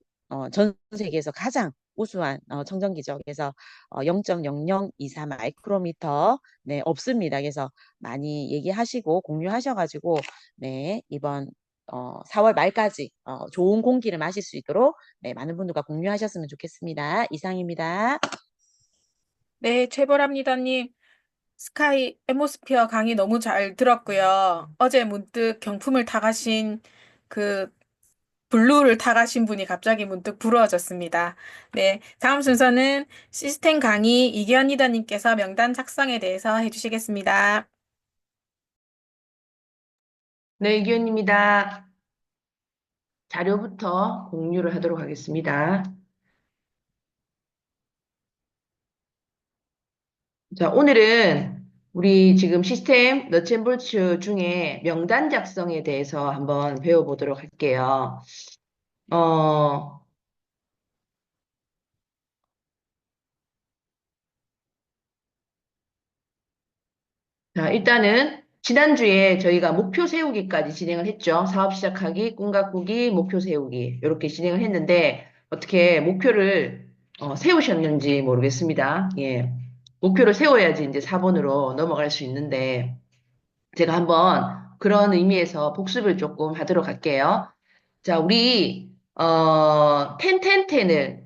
전 세계에서 가장 우수한 청정기죠. 그래서 0.0024 마이크로미터 네, 없습니다. 그래서 많이 얘기하시고 공유하셔가지고 네, 이번 4월 말까지 좋은 공기를 마실 수 있도록 네, 많은 분들과 공유하셨으면 좋겠습니다. 이상입니다. 네, 최보람니다님. 스카이 엠모스피어 강의 너무 잘 들었고요. 어제 문득 경품을 타가신 그 블루를 타가신 분이 갑자기 문득 부러워졌습니다. 네, 다음 순서는 시스템 강의 이기현리더님께서 명단 작성에 대해서 해주시겠습니다. 네, 이기현입니다. 자료부터 공유를 하도록 하겠습니다. 자, 오늘은 우리 지금 시스템 너젬볼츠 중에 명단 작성에 대해서 한번 배워보도록 할게요. 어, 자, 일단은 지난주에 저희가 목표 세우기까지 진행을 했죠. 사업 시작하기, 꿈 가꾸기, 목표 세우기 이렇게 진행을 했는데 어떻게 목표를 세우셨는지 모르겠습니다. 예. 목표를 세워야지 이제 4번으로 넘어갈 수 있는데 제가 한번 그런 의미에서 복습을 조금 하도록 할게요. 자, 우리 텐텐텐을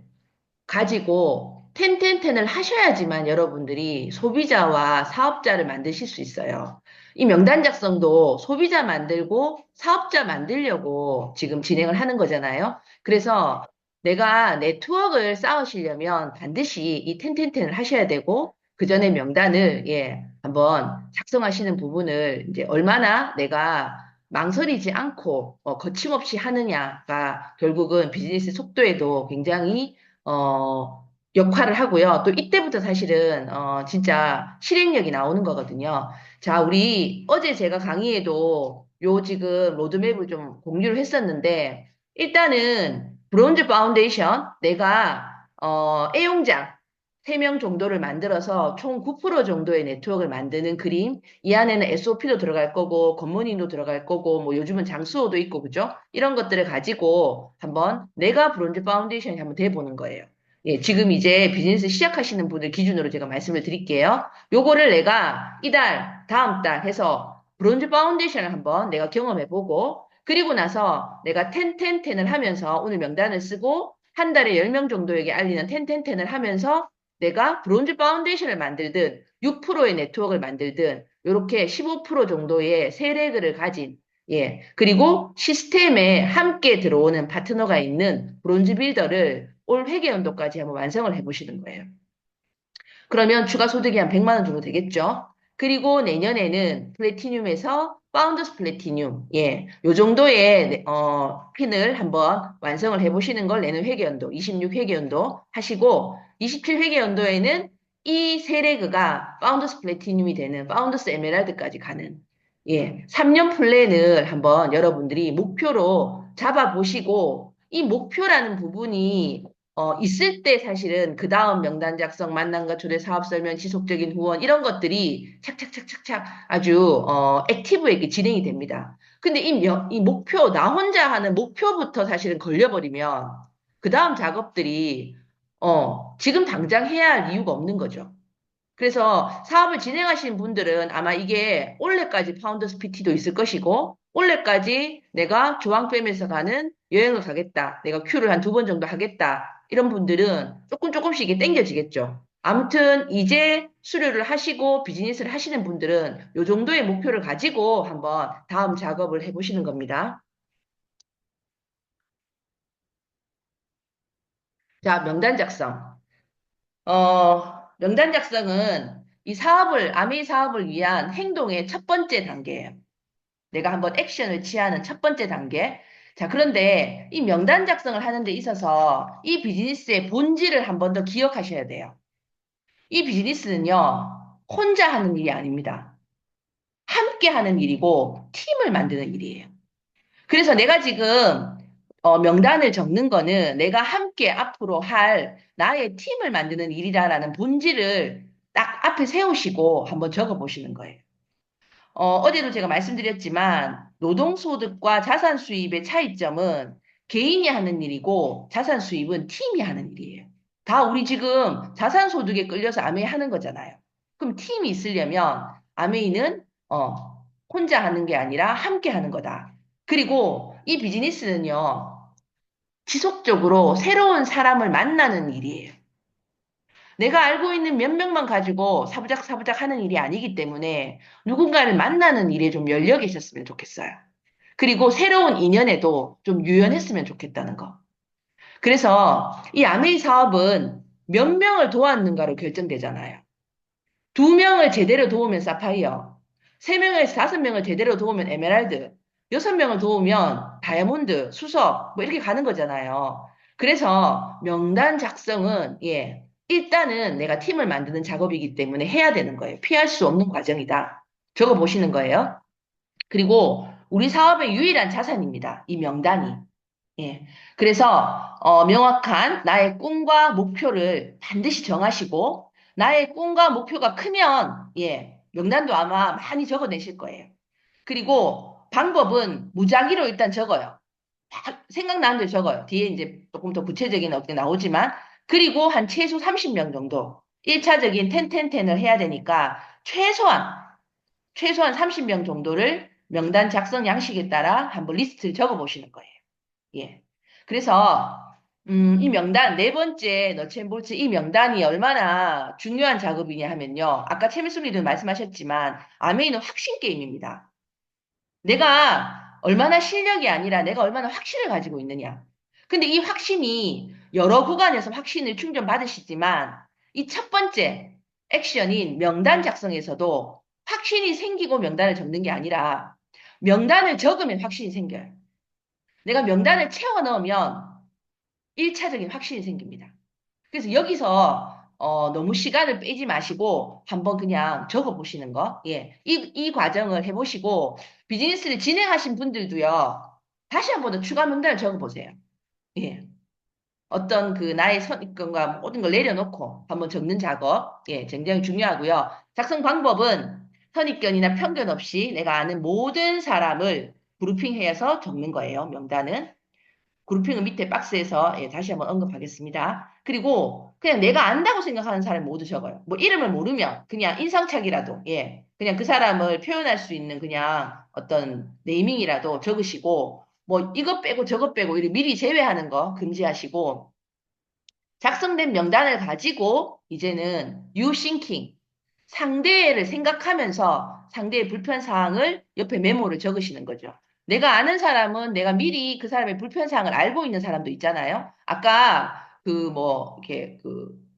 가지고 텐텐텐을 하셔야지만 여러분들이 소비자와 사업자를 만드실 수 있어요. 이 명단 작성도 소비자 만들고 사업자 만들려고 지금 진행을 하는 거잖아요. 그래서 내가 네트워크를 쌓으시려면 반드시 이 텐텐텐을 하셔야 되고 그 전에 명단을 한번 작성하시는 부분을 이제 얼마나 내가 망설이지 않고 거침없이 하느냐가 결국은 비즈니스 속도에도 굉장히 역할을 하고요. 또 이때부터 사실은, 진짜 실행력이 나오는 거거든요. 자, 우리 어제 제가 강의에도 요 지금 로드맵을 좀 공유를 했었는데, 일단은 브론즈 파운데이션, 내가, 애용장 3명 정도를 만들어서 총 9% 정도의 네트워크를 만드는 그림, 이 안에는 SOP도 들어갈 거고, 굿모닝도 들어갈 거고, 뭐 요즘은 장수호도 있고, 그죠? 이런 것들을 가지고 한번 내가 브론즈 파운데이션이 한번 돼보는 거예요. 예, 지금 이제 비즈니스 시작하시는 분들 기준으로 제가 말씀을 드릴게요. 요거를 내가 이달, 다음 달 해서 브론즈 파운데이션을 한번 내가 경험해보고, 그리고 나서 내가 텐텐텐을 하면서 오늘 명단을 쓰고, 한 달에 10명 정도에게 알리는 텐텐텐을 하면서 내가 브론즈 파운데이션을 만들든, 6%의 네트워크를 만들든, 요렇게 15% 정도의 세레그를 가진 예. 그리고 시스템에 함께 들어오는 파트너가 있는 브론즈 빌더를 올 회계연도까지 한번 완성을 해보시는 거예요. 그러면 추가 소득이 한 100만 원 정도 되겠죠? 그리고 내년에는 플래티늄에서 파운더스 플래티늄, 예, 요 정도의, 핀을 한번 완성을 해보시는 걸 내년 회계연도, 26회계연도 하시고, 27회계연도에는 이 세 레그가 파운더스 플래티늄이 되는 파운더스 에메랄드까지 가는, 예, 3년 플랜을 한번 여러분들이 목표로 잡아보시고, 이 목표라는 부분이 있을 때 사실은 그 다음 명단 작성, 만남과 초대 사업 설명, 지속적인 후원 이런 것들이 착착착착착 아주 액티브하게 진행이 됩니다. 근데 이 목표, 나 혼자 하는 목표부터 사실은 걸려버리면 그 다음 작업들이 지금 당장 해야 할 이유가 없는 거죠. 그래서 사업을 진행하시는 분들은 아마 이게 올해까지 파운더스 PT도 있을 것이고, 올해까지 내가 조항뱀에서 가는 여행을 가겠다. 내가 큐를 한 2번 정도 하겠다. 이런 분들은 조금씩 이게 땡겨지겠죠. 아무튼 이제 수료를 하시고 비즈니스를 하시는 분들은 요 정도의 목표를 가지고 한번 다음 작업을 해보시는 겁니다. 자, 명단 작성. 명단 작성은 이 사업을, 아메이 사업을 위한 행동의 첫 번째 단계예요. 내가 한번 액션을 취하는 첫 번째 단계. 자, 그런데 이 명단 작성을 하는 데 있어서 이 비즈니스의 본질을 한번 더 기억하셔야 돼요. 이 비즈니스는요, 혼자 하는 일이 아닙니다. 함께 하는 일이고, 팀을 만드는 일이에요. 그래서 내가 지금 명단을 적는 거는 내가 함께 앞으로 할 나의 팀을 만드는 일이다라는 본질을 딱 앞에 세우시고 한번 적어 보시는 거예요. 어제도 제가 말씀드렸지만 노동소득과 자산 수입의 차이점은 개인이 하는 일이고 자산 수입은 팀이 하는 일이에요. 다 우리 지금 자산 소득에 끌려서 아메이 하는 거잖아요. 그럼 팀이 있으려면 아메이는 혼자 하는 게 아니라 함께 하는 거다. 그리고 이 비즈니스는요, 지속적으로 새로운 사람을 만나는 일이에요. 내가 알고 있는 몇 명만 가지고 사부작사부작 하는 일이 아니기 때문에 누군가를 만나는 일에 좀 열려 계셨으면 좋겠어요. 그리고 새로운 인연에도 좀 유연했으면 좋겠다는 거. 그래서 이 아메이 사업은 몇 명을 도왔는가로 결정되잖아요. 2명을 제대로 도우면 사파이어, 3명에서 5명을 제대로 도우면 에메랄드, 6명을 도우면 다이아몬드, 수석, 뭐 이렇게 가는 거잖아요. 그래서 명단 작성은, 예, 일단은 내가 팀을 만드는 작업이기 때문에 해야 되는 거예요. 피할 수 없는 과정이다. 적어 보시는 거예요. 그리고 우리 사업의 유일한 자산입니다. 이 명단이. 예. 그래서, 명확한 나의 꿈과 목표를 반드시 정하시고, 나의 꿈과 목표가 크면, 예, 명단도 아마 많이 적어내실 거예요. 그리고 방법은 무작위로 일단 적어요. 생각나는 대로 적어요. 뒤에 이제 조금 더 구체적인 어게 나오지만, 그리고 한 최소 30명 정도, 1차적인 텐텐텐을 해야 되니까, 최소한 30명 정도를 명단 작성 양식에 따라 한번 리스트를 적어 보시는 거예요. 예. 그래서, 이 명단, 네 번째 너챈볼츠 이 명단이 얼마나 중요한 작업이냐 하면요. 아까 채미솔리도 말씀하셨지만, 아메이는 확신 게임입니다. 내가 얼마나 실력이 아니라 내가 얼마나 확신을 가지고 있느냐. 근데 이 확신이 여러 구간에서 확신을 충전받으시지만, 이 첫 번째 액션인 명단 작성에서도 확신이 생기고 명단을 적는 게 아니라, 명단을 적으면 확신이 생겨요. 내가 명단을 채워 넣으면 1차적인 확신이 생깁니다. 그래서 여기서 너무 시간을 빼지 마시고 한번 그냥 적어 보시는 거. 예. 이 과정을 해보시고 비즈니스를 진행하신 분들도요. 다시 한번 더 추가 명단을 적어 보세요. 예. 어떤 그 나의 선입견과 모든 걸 내려놓고 한번 적는 작업. 예, 굉장히 중요하고요. 작성 방법은 선입견이나 편견 없이 내가 아는 모든 사람을 그룹핑해서 적는 거예요. 명단은. 그룹핑은 밑에 박스에서 예, 다시 한번 언급하겠습니다. 그리고 그냥 내가 안다고 생각하는 사람 모두 적어요. 뭐 이름을 모르면 그냥 인상착이라도 예, 그냥 그 사람을 표현할 수 있는 그냥 어떤 네이밍이라도 적으시고 뭐 이것 빼고 저것 빼고 이렇게 미리 제외하는 거 금지하시고 작성된 명단을 가지고 이제는 you thinking 상대를 생각하면서 상대의 불편 사항을 옆에 메모를 적으시는 거죠. 내가 아는 사람은 내가 미리 그 사람의 불편사항을 알고 있는 사람도 있잖아요. 아까 이렇게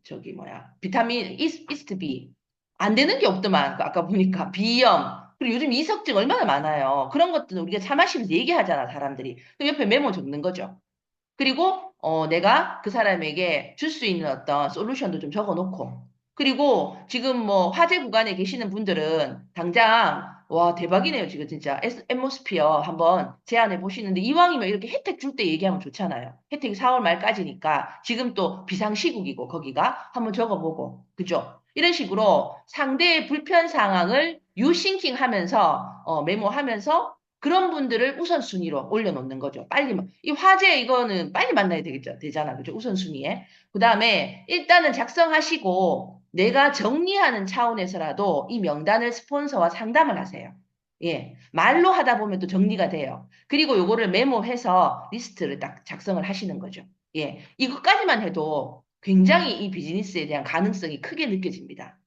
저기 뭐야, 비타민 이스트 B 안 되는 게 없더만. 아까 보니까 비염. 그리고 요즘 이석증 얼마나 많아요. 그런 것들은 우리가 차 마시면서 얘기하잖아, 사람들이. 그 옆에 메모 적는 거죠. 그리고 내가 그 사람에게 줄 수 있는 어떤 솔루션도 좀 적어놓고 그리고 지금 뭐 화재 구간에 계시는 분들은 당장 와 대박이네요 지금 진짜 앰모스피어 한번 제안해 보시는데 이왕이면 이렇게 혜택 줄 때 얘기하면 좋잖아요. 혜택이 4월 말까지니까 지금 또 비상시국이고 거기가 한번 적어보고 그죠? 이런 식으로 상대의 불편 상황을 유싱킹 하면서 메모하면서 그런 분들을 우선순위로 올려놓는 거죠. 빨리, 이 화제 이거는 빨리 만나야 되잖아. 그죠? 우선순위에. 그 다음에 일단은 작성하시고 내가 정리하는 차원에서라도 이 명단을 스폰서와 상담을 하세요. 예. 말로 하다 보면 또 정리가 돼요. 그리고 요거를 메모해서 리스트를 딱 작성을 하시는 거죠. 예. 이것까지만 해도 굉장히 이 비즈니스에 대한 가능성이 크게 느껴집니다.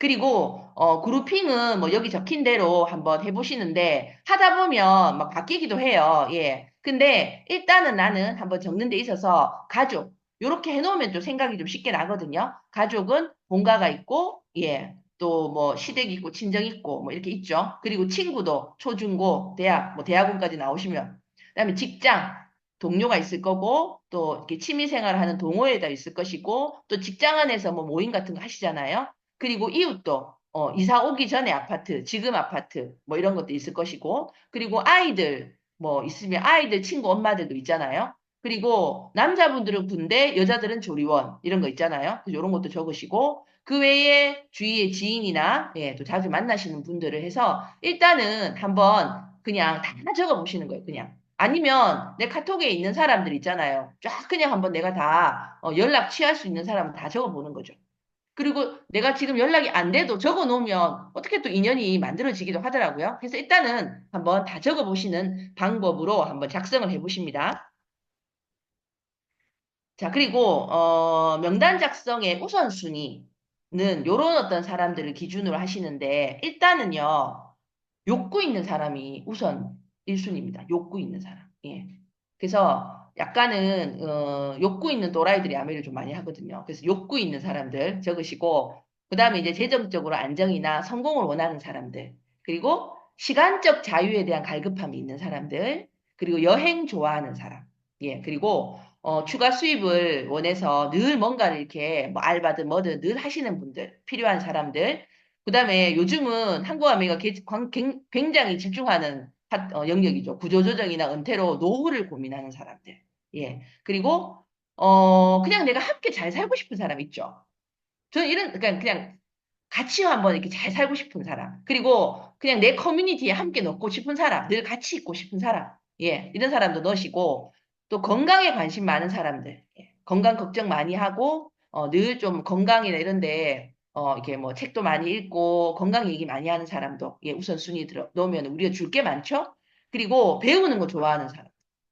그리고 그룹핑은 뭐 여기 적힌 대로 한번 해보시는데 하다 보면 막 바뀌기도 해요. 예. 근데 일단은 나는 한번 적는 데 있어서 가족 요렇게 해놓으면 좀 생각이 좀 쉽게 나거든요. 가족은 본가가 있고 예. 또 뭐 시댁 있고 친정 있고 뭐 이렇게 있죠. 그리고 친구도 초중고 대학 뭐 대학원까지 나오시면 그다음에 직장 동료가 있을 거고 또 이렇게 취미 생활을 하는 동호회가 있을 것이고 또 직장 안에서 뭐 모임 같은 거 하시잖아요. 그리고 이웃도 이사 오기 전에 아파트, 지금 아파트 뭐 이런 것도 있을 것이고 그리고 아이들 뭐 있으면 아이들 친구 엄마들도 있잖아요. 그리고 남자분들은 군대, 여자들은 조리원 이런 거 있잖아요. 그래서 이런 것도 적으시고 그 외에 주위의 지인이나 예, 또 자주 만나시는 분들을 해서 일단은 한번 그냥 다 적어 보시는 거예요. 그냥. 아니면 내 카톡에 있는 사람들 있잖아요. 쫙 그냥 한번 내가 다 연락 취할 수 있는 사람은 다 적어 보는 거죠. 그리고 내가 지금 연락이 안 돼도 적어 놓으면 어떻게 또 인연이 만들어지기도 하더라고요. 그래서 일단은 한번 다 적어 보시는 방법으로 한번 작성을 해 보십니다. 자, 그리고 명단 작성의 우선순위는 요런 어떤 사람들을 기준으로 하시는데 일단은요. 욕구 있는 사람이 우선 1순위입니다. 욕구 있는 사람. 예. 그래서 약간은 욕구 있는 또라이들이 아메를 좀 많이 하거든요. 그래서 욕구 있는 사람들 적으시고 그다음에 이제 재정적으로 안정이나 성공을 원하는 사람들 그리고 시간적 자유에 대한 갈급함이 있는 사람들 그리고 여행 좋아하는 사람 예 그리고 추가 수입을 원해서 늘 뭔가를 이렇게 뭐 알바든 뭐든 늘 하시는 분들 필요한 사람들 그다음에 요즘은 한국아메리가 굉장히 집중하는 영역이죠. 구조조정이나 은퇴로 노후를 고민하는 사람들. 예. 그리고 그냥 내가 함께 잘 살고 싶은 사람 있죠. 저는 이런 그냥 같이 한번 이렇게 잘 살고 싶은 사람. 그리고 그냥 내 커뮤니티에 함께 넣고 싶은 사람, 늘 같이 있고 싶은 사람. 예, 이런 사람도 넣으시고, 또 건강에 관심 많은 사람들. 예, 건강 걱정 많이 하고, 늘 좀 건강이나 이런데, 이렇게 뭐 책도 많이 읽고, 건강 얘기 많이 하는 사람도, 예, 우선순위 넣으면 우리가 줄 게 많죠? 그리고 배우는 거 좋아하는 사람.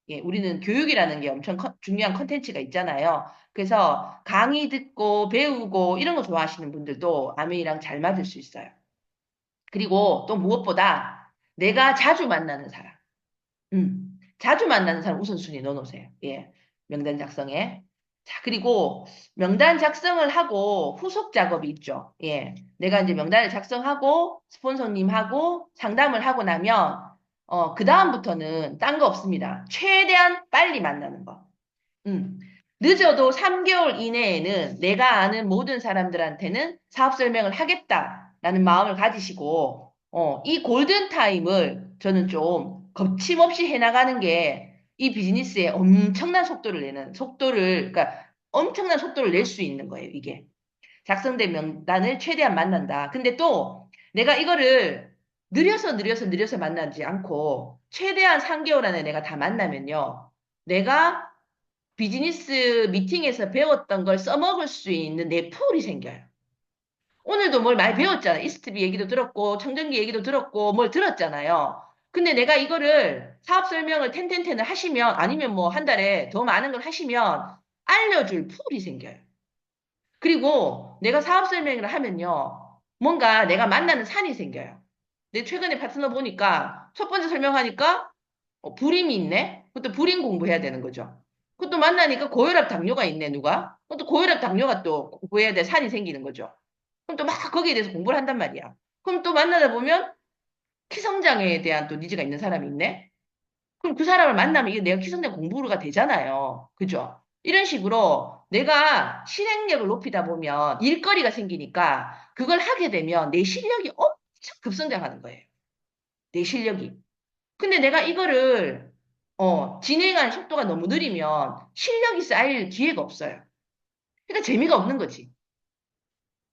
예, 우리는 교육이라는 게 엄청 중요한 컨텐츠가 있잖아요. 그래서 강의 듣고 배우고 이런 거 좋아하시는 분들도 아메이랑 잘 맞을 수 있어요. 그리고 또 무엇보다 내가 자주 만나는 사람. 자주 만나는 사람 우선순위 넣어놓으세요. 예. 명단 작성에. 자, 그리고 명단 작성을 하고 후속 작업이 있죠. 예. 내가 이제 명단을 작성하고 스폰서님하고 상담을 하고 나면 그 다음부터는 딴 거 없습니다. 최대한 빨리 만나는 거. 늦어도 3개월 이내에는 내가 아는 모든 사람들한테는 사업 설명을 하겠다라는 마음을 가지시고, 이 골든타임을 저는 좀 거침없이 해나가는 게 이 비즈니스에 엄청난 속도를 내는, 그러니까 엄청난 속도를 낼 수 있는 거예요, 이게. 작성된 명단을 최대한 만난다. 근데 또 내가 이거를 느려서 만나지 않고 최대한 3개월 안에 내가 다 만나면요. 내가 비즈니스 미팅에서 배웠던 걸 써먹을 수 있는 내 풀이 생겨요. 오늘도 뭘 많이 배웠잖아요. 이스트비 얘기도 들었고, 청정기 얘기도 들었고, 뭘 들었잖아요. 근데 내가 이거를 사업 설명을 텐텐텐을 하시면, 아니면 뭐 한 달에 더 많은 걸 하시면 알려줄 풀이 생겨요. 그리고 내가 사업 설명을 하면요. 뭔가 내가 만나는 산이 생겨요. 내 최근에 파트너 보니까 첫 번째 설명하니까 불임이 있네? 그것도 불임 공부해야 되는 거죠. 그것도 만나니까 고혈압 당뇨가 있네, 누가? 그것도 고혈압 당뇨가 또 공부해야 돼, 살이 생기는 거죠. 그럼 또 막 거기에 대해서 공부를 한단 말이야. 그럼 또 만나다 보면 키성장애에 대한 또 니즈가 있는 사람이 있네? 그럼 그 사람을 만나면 이게 내가 키성장 공부가 되잖아요. 그죠? 이런 식으로 내가 실행력을 높이다 보면 일거리가 생기니까 그걸 하게 되면 내 실력이 엄청 급성장하는 거예요. 내 실력이. 근데 내가 이거를 진행하는 속도가 너무 느리면 실력이 쌓일 기회가 없어요. 그러니까 재미가 없는 거지.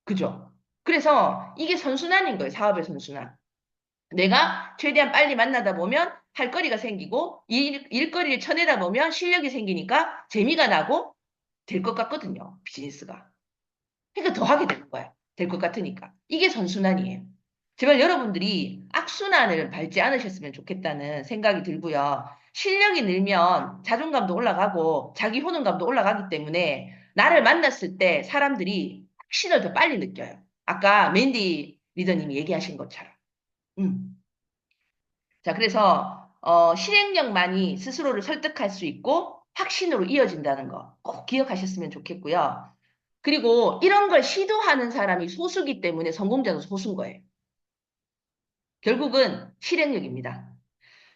그죠? 그래서 이게 선순환인 거예요. 사업의 선순환. 내가 최대한 빨리 만나다 보면 할 거리가 생기고 일거리를 쳐내다 보면 실력이 생기니까 재미가 나고 될 것 같거든요. 비즈니스가. 그러니까 더 하게 되는 거야. 될 것 같으니까. 이게 선순환이에요. 제발 여러분들이 악순환을 밟지 않으셨으면 좋겠다는 생각이 들고요. 실력이 늘면 자존감도 올라가고 자기 효능감도 올라가기 때문에 나를 만났을 때 사람들이 확신을 더 빨리 느껴요. 아까 맨디 리더님이 얘기하신 것처럼. 음. 자, 그래서 실행력만이 스스로를 설득할 수 있고 확신으로 이어진다는 거 꼭 기억하셨으면 좋겠고요. 그리고 이런 걸 시도하는 사람이 소수기 때문에 성공자도 소수인 거예요. 결국은 실행력입니다.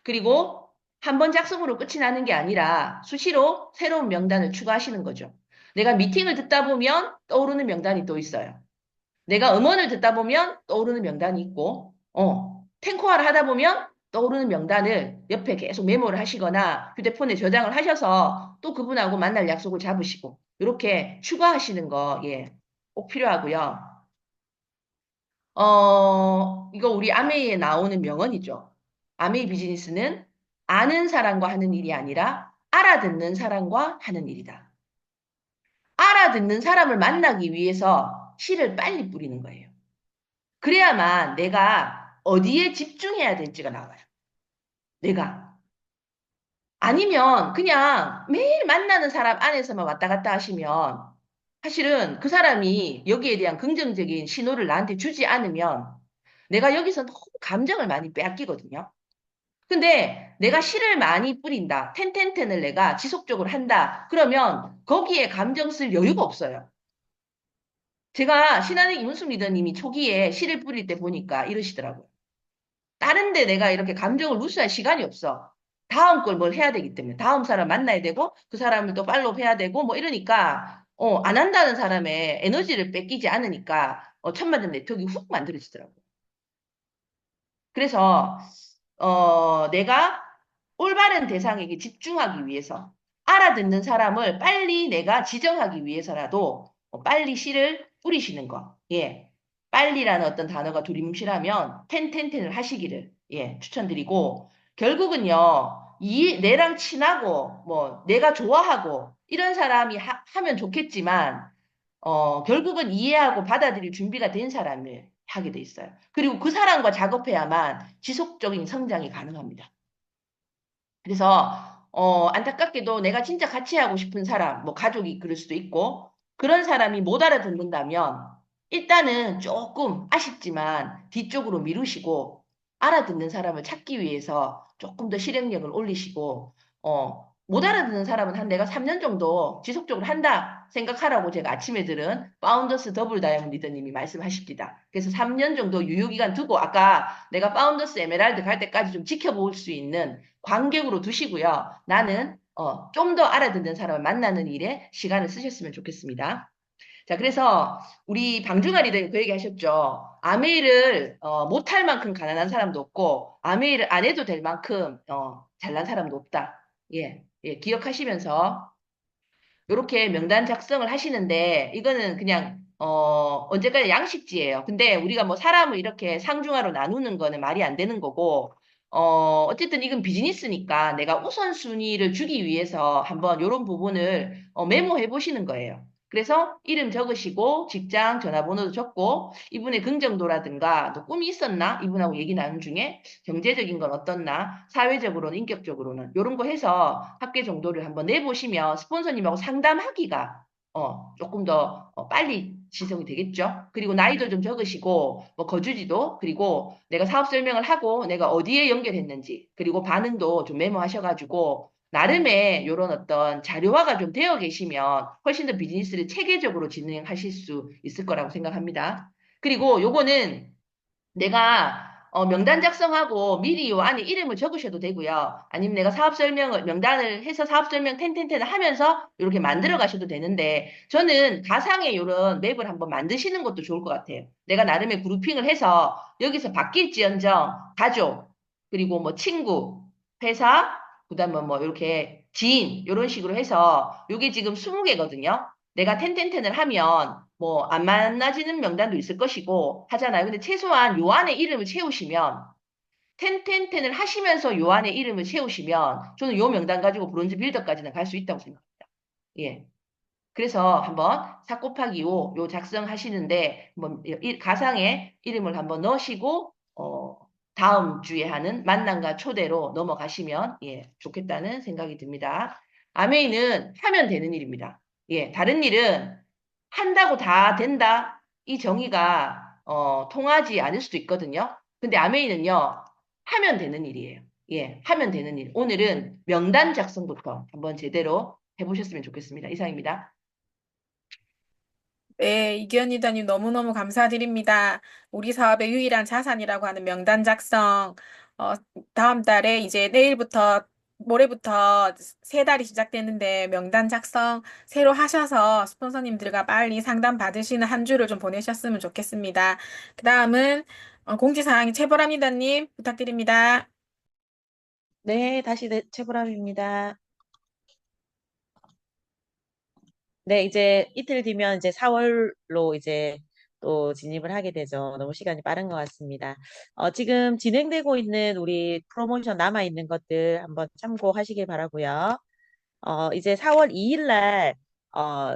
그리고 한 번 작성으로 끝이 나는 게 아니라 수시로 새로운 명단을 추가하시는 거죠. 내가 미팅을 듣다 보면 떠오르는 명단이 또 있어요. 내가 음원을 듣다 보면 떠오르는 명단이 있고, 탱커화를 하다 보면 떠오르는 명단을 옆에 계속 메모를 하시거나 휴대폰에 저장을 하셔서 또 그분하고 만날 약속을 잡으시고, 이렇게 추가하시는 거, 예, 꼭 필요하고요. 이거 우리 아메이에 나오는 명언이죠. 아메이 비즈니스는 아는 사람과 하는 일이 아니라 알아듣는 사람과 하는 일이다. 알아듣는 사람을 만나기 위해서 씨를 빨리 뿌리는 거예요. 그래야만 내가 어디에 집중해야 될지가 나와요. 내가. 아니면 그냥 매일 만나는 사람 안에서만 왔다 갔다 하시면 사실은 그 사람이 여기에 대한 긍정적인 신호를 나한테 주지 않으면 내가 여기서 너무 감정을 많이 빼앗기거든요. 근데 내가 씨를 많이 뿌린다. 텐텐텐을 내가 지속적으로 한다. 그러면 거기에 감정 쓸 여유가 없어요. 제가 신한의 이문숙 리더님이 초기에 씨를 뿌릴 때 보니까 이러시더라고요. 다른 데 내가 이렇게 감정을 누수할 시간이 없어. 다음 걸 뭘 해야 되기 때문에. 다음 사람 만나야 되고, 그 사람을 또 팔로우 해야 되고, 뭐 이러니까, 안 한다는 사람의 에너지를 뺏기지 않으니까, 천만점 네트워크가 훅 만들어지더라고요. 그래서, 내가 올바른 대상에게 집중하기 위해서, 알아듣는 사람을 빨리 내가 지정하기 위해서라도, 빨리 씨를 뿌리시는 거. 예. 빨리라는 어떤 단어가 두리뭉실하면 텐텐텐을 하시기를 예, 추천드리고 결국은요 내랑 친하고 뭐 내가 좋아하고 이런 사람이 하면 좋겠지만 결국은 이해하고 받아들일 준비가 된 사람을 하게 돼 있어요. 그리고 그 사람과 작업해야만 지속적인 성장이 가능합니다. 그래서 안타깝게도 내가 진짜 같이 하고 싶은 사람, 뭐 가족이 그럴 수도 있고 그런 사람이 못 알아듣는다면 일단은 조금 아쉽지만 뒤쪽으로 미루시고 알아듣는 사람을 찾기 위해서 조금 더 실행력을 올리시고 못 알아듣는 사람은 한 내가 3년 정도 지속적으로 한다 생각하라고 제가 아침에 들은 파운더스 더블 다이아몬드 리더님이 말씀하십니다. 그래서 3년 정도 유효기간 두고 아까 내가 파운더스 에메랄드 갈 때까지 좀 지켜볼 수 있는 관객으로 두시고요. 나는 좀 더 알아듣는 사람을 만나는 일에 시간을 쓰셨으면 좋겠습니다. 자, 그래서 우리 방중아 리더님 그 얘기 하셨죠. 아메이를 못할 만큼 가난한 사람도 없고 아메이를 안 해도 될 만큼 잘난 사람도 없다. 예, 예, 기억하시면서 이렇게 명단 작성을 하시는데 이거는 그냥 언제까지 양식지예요. 근데 우리가 뭐 사람을 이렇게 상중하로 나누는 거는 말이 안 되는 거고 어쨌든 이건 비즈니스니까 내가 우선순위를 주기 위해서 한번 이런 부분을 메모해 보시는 거예요. 그래서 이름 적으시고 직장 전화번호도 적고 이분의 긍정도라든가 또 꿈이 있었나? 이분하고 얘기 나눈 중에 경제적인 건 어떻나? 사회적으로는 인격적으로는 이런 거 해서 합계 정도를 한번 내보시면 스폰서님하고 상담하기가 조금 더 빨리 지속이 되겠죠. 그리고 나이도 좀 적으시고, 뭐 거주지도, 그리고 내가 사업 설명을 하고 내가 어디에 연결했는지, 그리고 반응도 좀 메모하셔가지고, 나름의 이런 어떤 자료화가 좀 되어 계시면 훨씬 더 비즈니스를 체계적으로 진행하실 수 있을 거라고 생각합니다. 그리고 요거는 내가 명단 작성하고 미리 요 안에 이름을 적으셔도 되고요. 아니면 내가 사업 설명을 명단을 해서 사업 설명 텐텐텐을 하면서 이렇게 만들어 가셔도 되는데 저는 가상의 이런 맵을 한번 만드시는 것도 좋을 것 같아요. 내가 나름의 그룹핑을 해서 여기서 바뀔지언정 가족 그리고 뭐 친구, 회사, 그다음에 뭐 이렇게 지인 이런 식으로 해서 요게 지금 20개거든요. 내가 텐텐텐을 하면 뭐 안 만나지는 명단도 있을 것이고 하잖아요. 근데 최소한 요 안에 이름을 채우시면 텐텐텐을 하시면서 요 안에 이름을 채우시면 저는 요 명단 가지고 브론즈 빌더까지는 갈 수 있다고 생각합니다. 예. 그래서 한번 4 곱하기 5 요 작성하시는데 한번 가상의 이름을 한번 넣으시고 다음 주에 하는 만남과 초대로 넘어가시면 예, 좋겠다는 생각이 듭니다. 아메이는 하면 되는 일입니다. 예, 다른 일은 한다고 다 된다. 이 정의가 통하지 않을 수도 있거든요. 근데 아메이는요. 하면 되는 일이에요. 예, 하면 되는 일. 오늘은 명단 작성부터 한번 제대로 해보셨으면 좋겠습니다. 이상입니다. 네, 이기현 리더님 너무너무 감사드립니다. 우리 사업의 유일한 자산이라고 하는 명단 작성. 어, 다음 달에 이제 내일부터, 모레부터 3달이 시작되는데 명단 작성 새로 하셔서 스폰서님들과 빨리 상담 받으시는 한 주를 좀 보내셨으면 좋겠습니다. 그 다음은 공지사항 최보람 리더님 부탁드립니다. 네, 다시 최보람입니다. 네, 이제 이틀 뒤면 이제 4월로 이제 또 진입을 하게 되죠. 너무 시간이 빠른 것 같습니다. 지금 진행되고 있는 우리 프로모션 남아있는 것들 한번 참고하시길 바라고요. 이제 4월 2일 날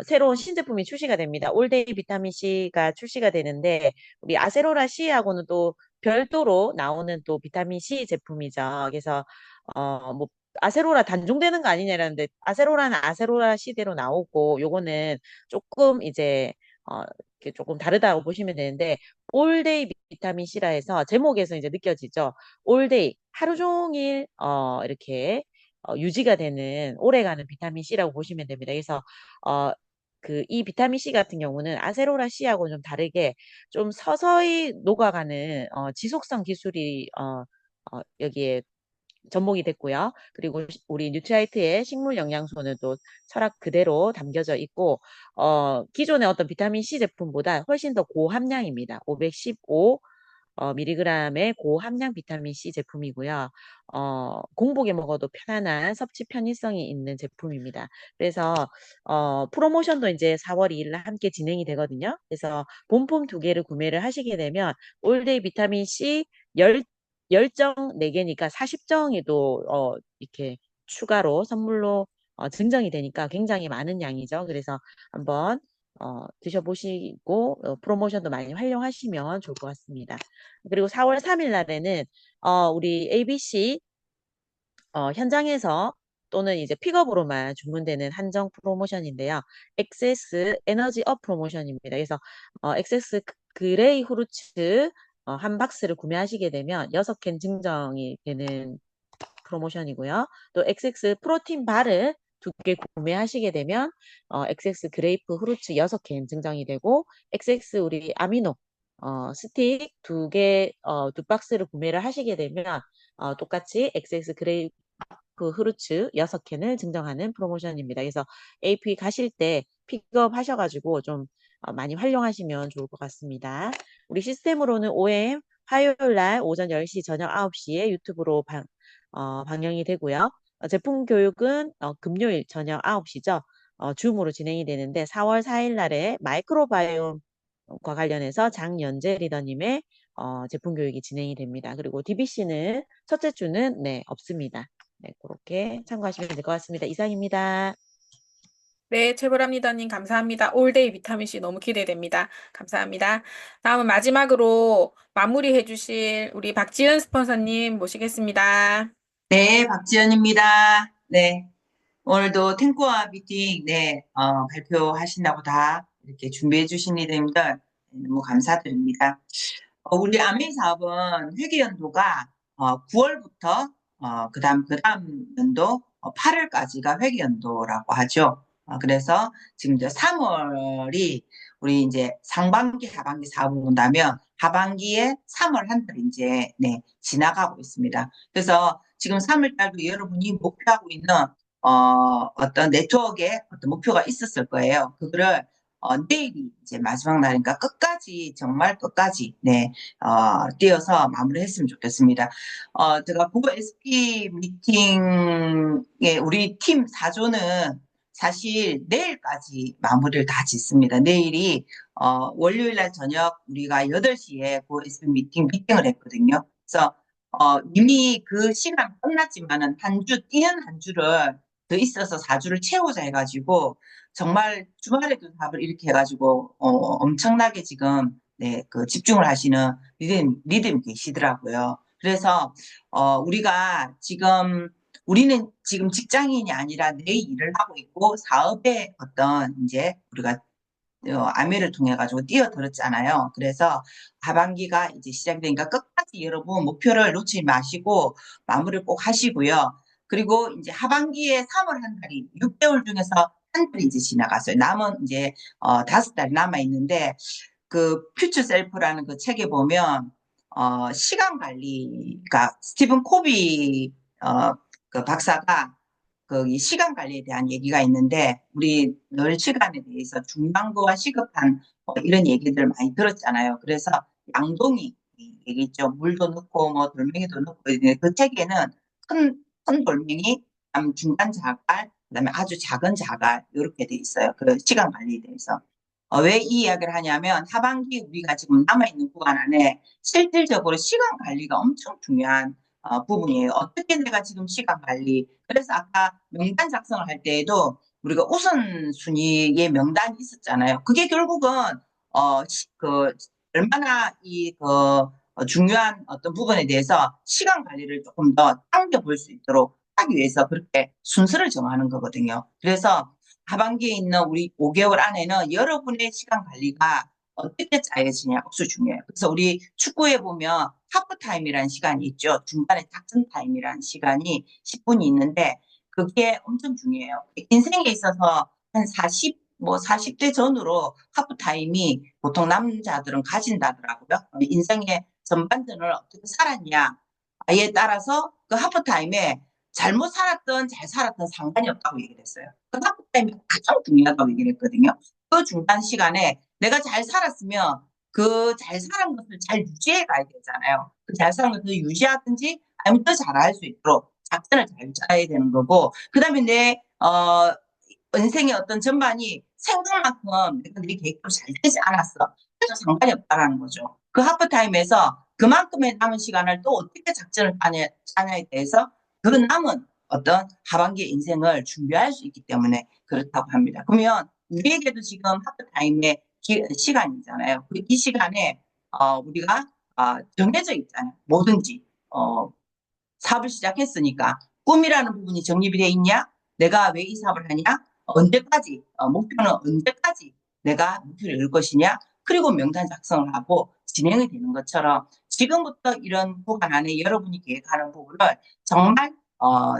새로운 신제품이 출시가 됩니다. 올데이 비타민 C가 출시가 되는데 우리 아세로라 C하고는 또 별도로 나오는 또 비타민 C 제품이죠. 그래서 뭐 아세로라 단종되는 거 아니냐라는데 아세로라는 아세로라 C대로 나오고 요거는 조금 이제 이렇게 조금 다르다고 보시면 되는데 올데이 비타민 C라 해서 제목에서 이제 느껴지죠. 올데이 하루 종일 이렇게 유지가 되는 오래가는 비타민 C라고 보시면 됩니다. 그래서 어, 이 비타민 C 같은 경우는 아세로라 C하고 좀 다르게 좀 서서히 녹아가는 지속성 기술이 여기에 접목이 됐고요. 그리고 우리 뉴트라이트의 식물 영양소는 또 철학 그대로 담겨져 있고 기존의 어떤 비타민 C 제품보다 훨씬 더 고함량입니다. 515 미리그램의 고함량 비타민 C 제품이고요. 공복에 먹어도 편안한 섭취 편의성이 있는 제품입니다. 그래서 프로모션도 이제 4월 2일 날 함께 진행이 되거든요. 그래서 본품 2개를 구매를 하시게 되면 올데이 비타민 C 10정 4개니까 40정이 또 이렇게 추가로 선물로 증정이 되니까 굉장히 많은 양이죠. 그래서 한번 드셔보시고 프로모션도 많이 활용하시면 좋을 것 같습니다. 그리고 4월 3일 날에는 우리 ABC 현장에서 또는 이제 픽업으로만 주문되는 한정 프로모션인데요. 엑세스 에너지 업 프로모션입니다. 그래서 엑세스 그레이 후르츠 한 박스를 구매하시게 되면 6캔 증정이 되는 프로모션이고요. 또 XX 프로틴 바를 2개 구매하시게 되면 XX 그레이프 후르츠 6캔 증정이 되고 XX 우리 아미노 스틱 2개 2박스를 구매를 하시게 되면 똑같이 XX 그레이프 후르츠 6캔을 증정하는 프로모션입니다. 그래서 AP 가실 때 픽업 하셔가지고 좀 많이 활용하시면 좋을 것 같습니다. 우리 시스템으로는 OM 화요일 날 오전 10시 저녁 9시에 유튜브로 방영이 되고요. 제품 교육은 금요일 저녁 9시죠. 줌으로 진행이 되는데 4월 4일 날에 마이크로바이옴과 관련해서 장연재 리더님의 제품 교육이 진행이 됩니다. 그리고 DBC는 첫째 주는 네, 없습니다. 네, 그렇게 참고하시면 될 것 같습니다. 이상입니다. 네, 최보람 리더님 감사합니다. 올데이 비타민C 너무 기대됩니다. 감사합니다. 다음은 마지막으로 마무리해 주실 우리 박지은 스폰서님 모시겠습니다. 네, 박지연입니다. 네, 오늘도 탱고와 미팅, 네, 발표하신다고 다 이렇게 준비해 주신 리더님들 너무 감사드립니다. 우리 아메이 사업은 회계연도가 9월부터 그다음 연도 8월까지가 회계연도라고 하죠. 그래서 지금 이제 3월이 우리 이제 상반기, 하반기 사업을 본다면 하반기에 3월 한 달 이제 지나가고 있습니다. 그래서 지금 3월 달도 여러분이 목표하고 있는 어떤 네트워크에 어떤 목표가 있었을 거예요. 그거를 내일이 이제 마지막 날이니까 끝까지 정말 끝까지 뛰어서 마무리했으면 좋겠습니다. 제가 고 SP 미팅에 우리 팀 4조는 사실 내일까지 마무리를 다 짓습니다. 내일이 월요일 날 저녁 우리가 8시에 고 SP 미팅을 했거든요. 그래서 이미 그 시간 끝났지만은 뛰는 한 주를 더 있어서 4주를 채우자 해가지고 정말 주말에도 답을 이렇게 해가지고 엄청나게 지금 그 집중을 하시는 리듬이 계시더라고요. 그래서 우리가 우리는 지금 직장인이 아니라 내 일을 하고 있고 사업에 어떤 이제 우리가 아메를 통해 가지고 뛰어들었잖아요. 그래서 하반기가 이제 시작이 되니까 끝까지 여러분 목표를 놓치지 마시고 마무리를 꼭 하시고요. 그리고 이제 하반기에 3월 한 달이 6개월 중에서 한 달이 이제 지나갔어요. 남은 이제 5달이 남아 있는데 그 퓨처 셀프라는 그 책에 보면 시간 관리가 스티븐 코비 그 박사가 이 시간 관리에 대한 얘기가 있는데 우리 늘 시간에 대해서 중요한 거와 시급한 이런 얘기들 많이 들었잖아요. 그래서 양동이 얘기죠. 물도 넣고 뭐 돌멩이도 넣고 그 책에는 큰 돌멩이, 중간 자갈, 그다음에 아주 작은 자갈 이렇게 돼 있어요. 그 시간 관리에 대해서. 왜 이 이야기를 하냐면 하반기 우리가 지금 남아있는 구간 안에 실질적으로 시간 관리가 엄청 중요한 부분이에요. 어떻게 내가 지금 시간 관리. 그래서 아까 명단 작성을 할 때에도 우리가 우선순위의 명단이 있었잖아요. 그게 결국은 얼마나 중요한 어떤 부분에 대해서 시간 관리를 조금 더 당겨볼 수 있도록 하기 위해서 그렇게 순서를 정하는 거거든요. 그래서 하반기에 있는 우리 5개월 안에는 여러분의 시간 관리가 어떻게 짜여지냐가 아주 중요해요. 그래서 우리 축구에 보면 하프타임이라는 시간이 있죠. 중간에 작전 타임이라는 시간이 10분이 있는데 그게 엄청 중요해요. 인생에 있어서 한 40대 전후로 하프타임이 보통 남자들은 가진다더라고요. 인생의 전반전을 어떻게 살았냐 에 따라서 그 하프타임에 잘못 살았던 잘 살았던 상관이 없다고 얘기를 했어요. 그 하프타임이 가장 중요하다고 얘기를 했거든요. 그 중간 시간에 내가 잘 살았으면 그 잘 살은 것을 잘 유지해 가야 되잖아요. 그 잘 살은 것을 유지하든지 아니면 더 잘할 수 있도록 작전을 잘 짜야 되는 거고 그다음에 내 인생의 어떤 전반이 생각만큼 내가 내 계획대로 잘 되지 않았어. 그래서 상관이 없다라는 거죠. 그 하프타임에서 그만큼의 남은 시간을 또 어떻게 작전을 짜냐에 대해서 그 남은 어떤 하반기 인생을 준비할 수 있기 때문에 그렇다고 합니다. 그러면 우리에게도 지금 하프타임의 시간이잖아요. 이 시간에 우리가 정해져 있잖아요. 뭐든지 사업을 시작했으니까 꿈이라는 부분이 정립이 돼 있냐? 내가 왜 이 사업을 하냐? 언제까지 목표는 언제까지 내가 목표를 이룰 것이냐? 그리고 명단 작성을 하고 진행이 되는 것처럼 지금부터 이런 구간 안에 여러분이 계획하는 부분을 정말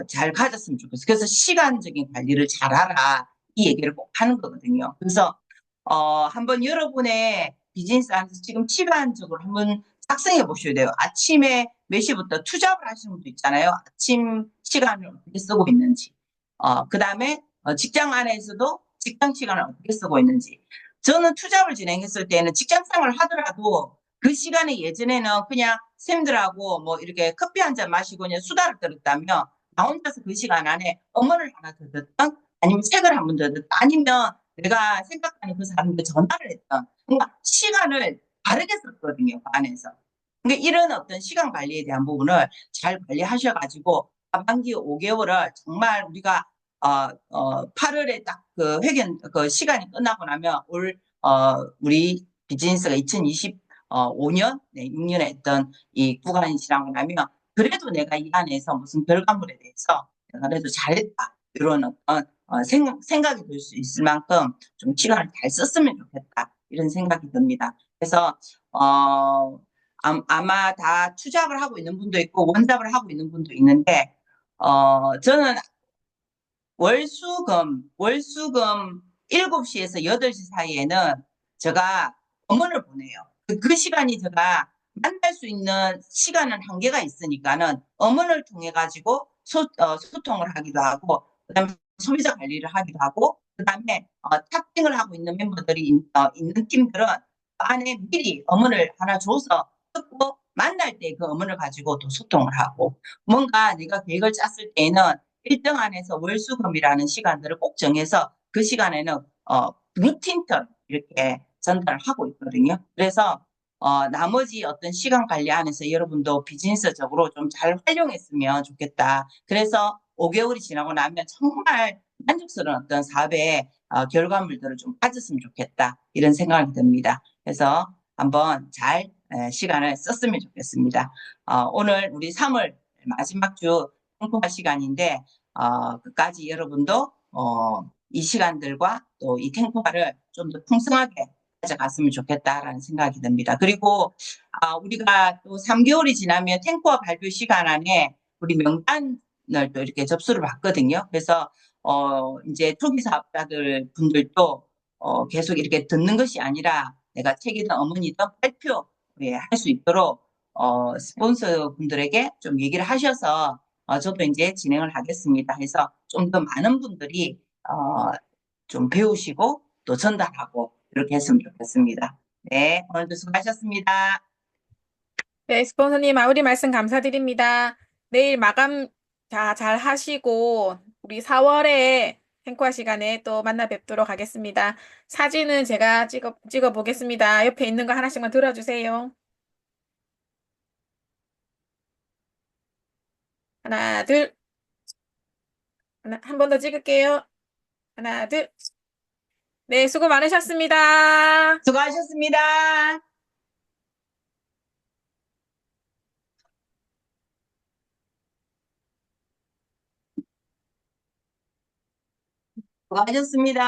잘 가졌으면 좋겠어요. 그래서 시간적인 관리를 잘하라 이 얘기를 꼭 하는 거거든요. 그래서 한번 여러분의 비즈니스 안에서 지금 시간적으로 한번 작성해 보셔야 돼요. 아침에 몇 시부터 투잡을 하시는 분도 있잖아요. 아침 시간을 어떻게 쓰고 있는지. 그 다음에 직장 안에서도 직장 시간을 어떻게 쓰고 있는지. 저는 투잡을 진행했을 때는 직장 생활을 하더라도 그 시간에 예전에는 그냥 쌤들하고 뭐 이렇게 커피 한 잔 마시고 그냥 수다를 떨었다면 나 혼자서 그 시간 안에 음원을 하나 더 듣던 아니면 책을 한 번 더 듣던 아니면 내가 생각하는 그 사람한테 전화를 했던 뭔가 시간을 다르게 썼거든요. 그 안에서. 그러니까 이런 어떤 시간 관리에 대한 부분을 잘 관리하셔가지고 하반기 5개월을 정말 우리가 8월에 딱 그 회견 그 시간이 끝나고 나면 우리 비즈니스가 2025년, 6년에 했던 이 구간이 지나고 나면 그래도 내가 이 안에서 무슨 결과물에 대해서 내가 그래도 잘했다 이런 어떤 생각이 들 수 있을 만큼 좀 시간을 잘 썼으면 좋겠다. 이런 생각이 듭니다. 그래서, 아마 다 투잡을 하고 있는 분도 있고 원잡을 하고 있는 분도 있는데, 저는 월수금 7시에서 8시 사이에는 제가 검언을 보내요. 그 시간이 제가 만날 수 있는 시간은 한계가 있으니까는 엄언을 통해 가지고 소통을 하기도 하고, 그다음에 소비자 관리를 하기도 하고, 그다음에 탑핑을 하고 있는 멤버들이 있는 팀들은 안에 미리 엄언을 하나 줘서 듣고 만날 때 그 엄언을 가지고 또 소통을 하고, 뭔가 내가 계획을 짰을 때는 일정 안에서 월수금이라는 시간들을 꼭 정해서 그 시간에는 루틴처럼 이렇게 전달을 하고 있거든요. 그래서 나머지 어떤 시간 관리 안에서 여러분도 비즈니스적으로 좀 잘 활용했으면 좋겠다. 그래서 5개월이 지나고 나면 정말 만족스러운 어떤 사업의 결과물들을 좀 가졌으면 좋겠다. 이런 생각이 듭니다. 그래서 한번 잘 시간을 썼으면 좋겠습니다. 오늘 우리 3월 마지막 주 통화 시간인데 끝까지 여러분도 이 시간들과 또 이 탱포가를 좀 더 풍성하게 가져갔으면 좋겠다라는 생각이 듭니다. 그리고 우리가 또 3개월이 지나면 탱포와 발표 시간 안에 우리 명단을 또 이렇게 접수를 받거든요. 그래서 이제 초기 사업자들 분들도 계속 이렇게 듣는 것이 아니라 내가 책이든 어머니든 발표 할 수 있도록 스폰서 분들에게 좀 얘기를 하셔서 저도 이제 진행을 하겠습니다. 해서 좀 더 많은 분들이 좀 배우시고 또 전달하고 이렇게 했으면 좋겠습니다. 네, 오늘도 수고하셨습니다. 네, 스폰서님 마무리 말씀 감사드립니다. 내일 마감 잘 하시고 우리 4월에 행과 시간에 또 만나 뵙도록 하겠습니다. 사진은 제가 찍어 보겠습니다. 옆에 있는 거 하나씩만 들어주세요. 하나, 둘, 한 번 더 찍을게요. 하나, 둘. 네, 수고 많으셨습니다. 수고하셨습니다. 수고하셨습니다.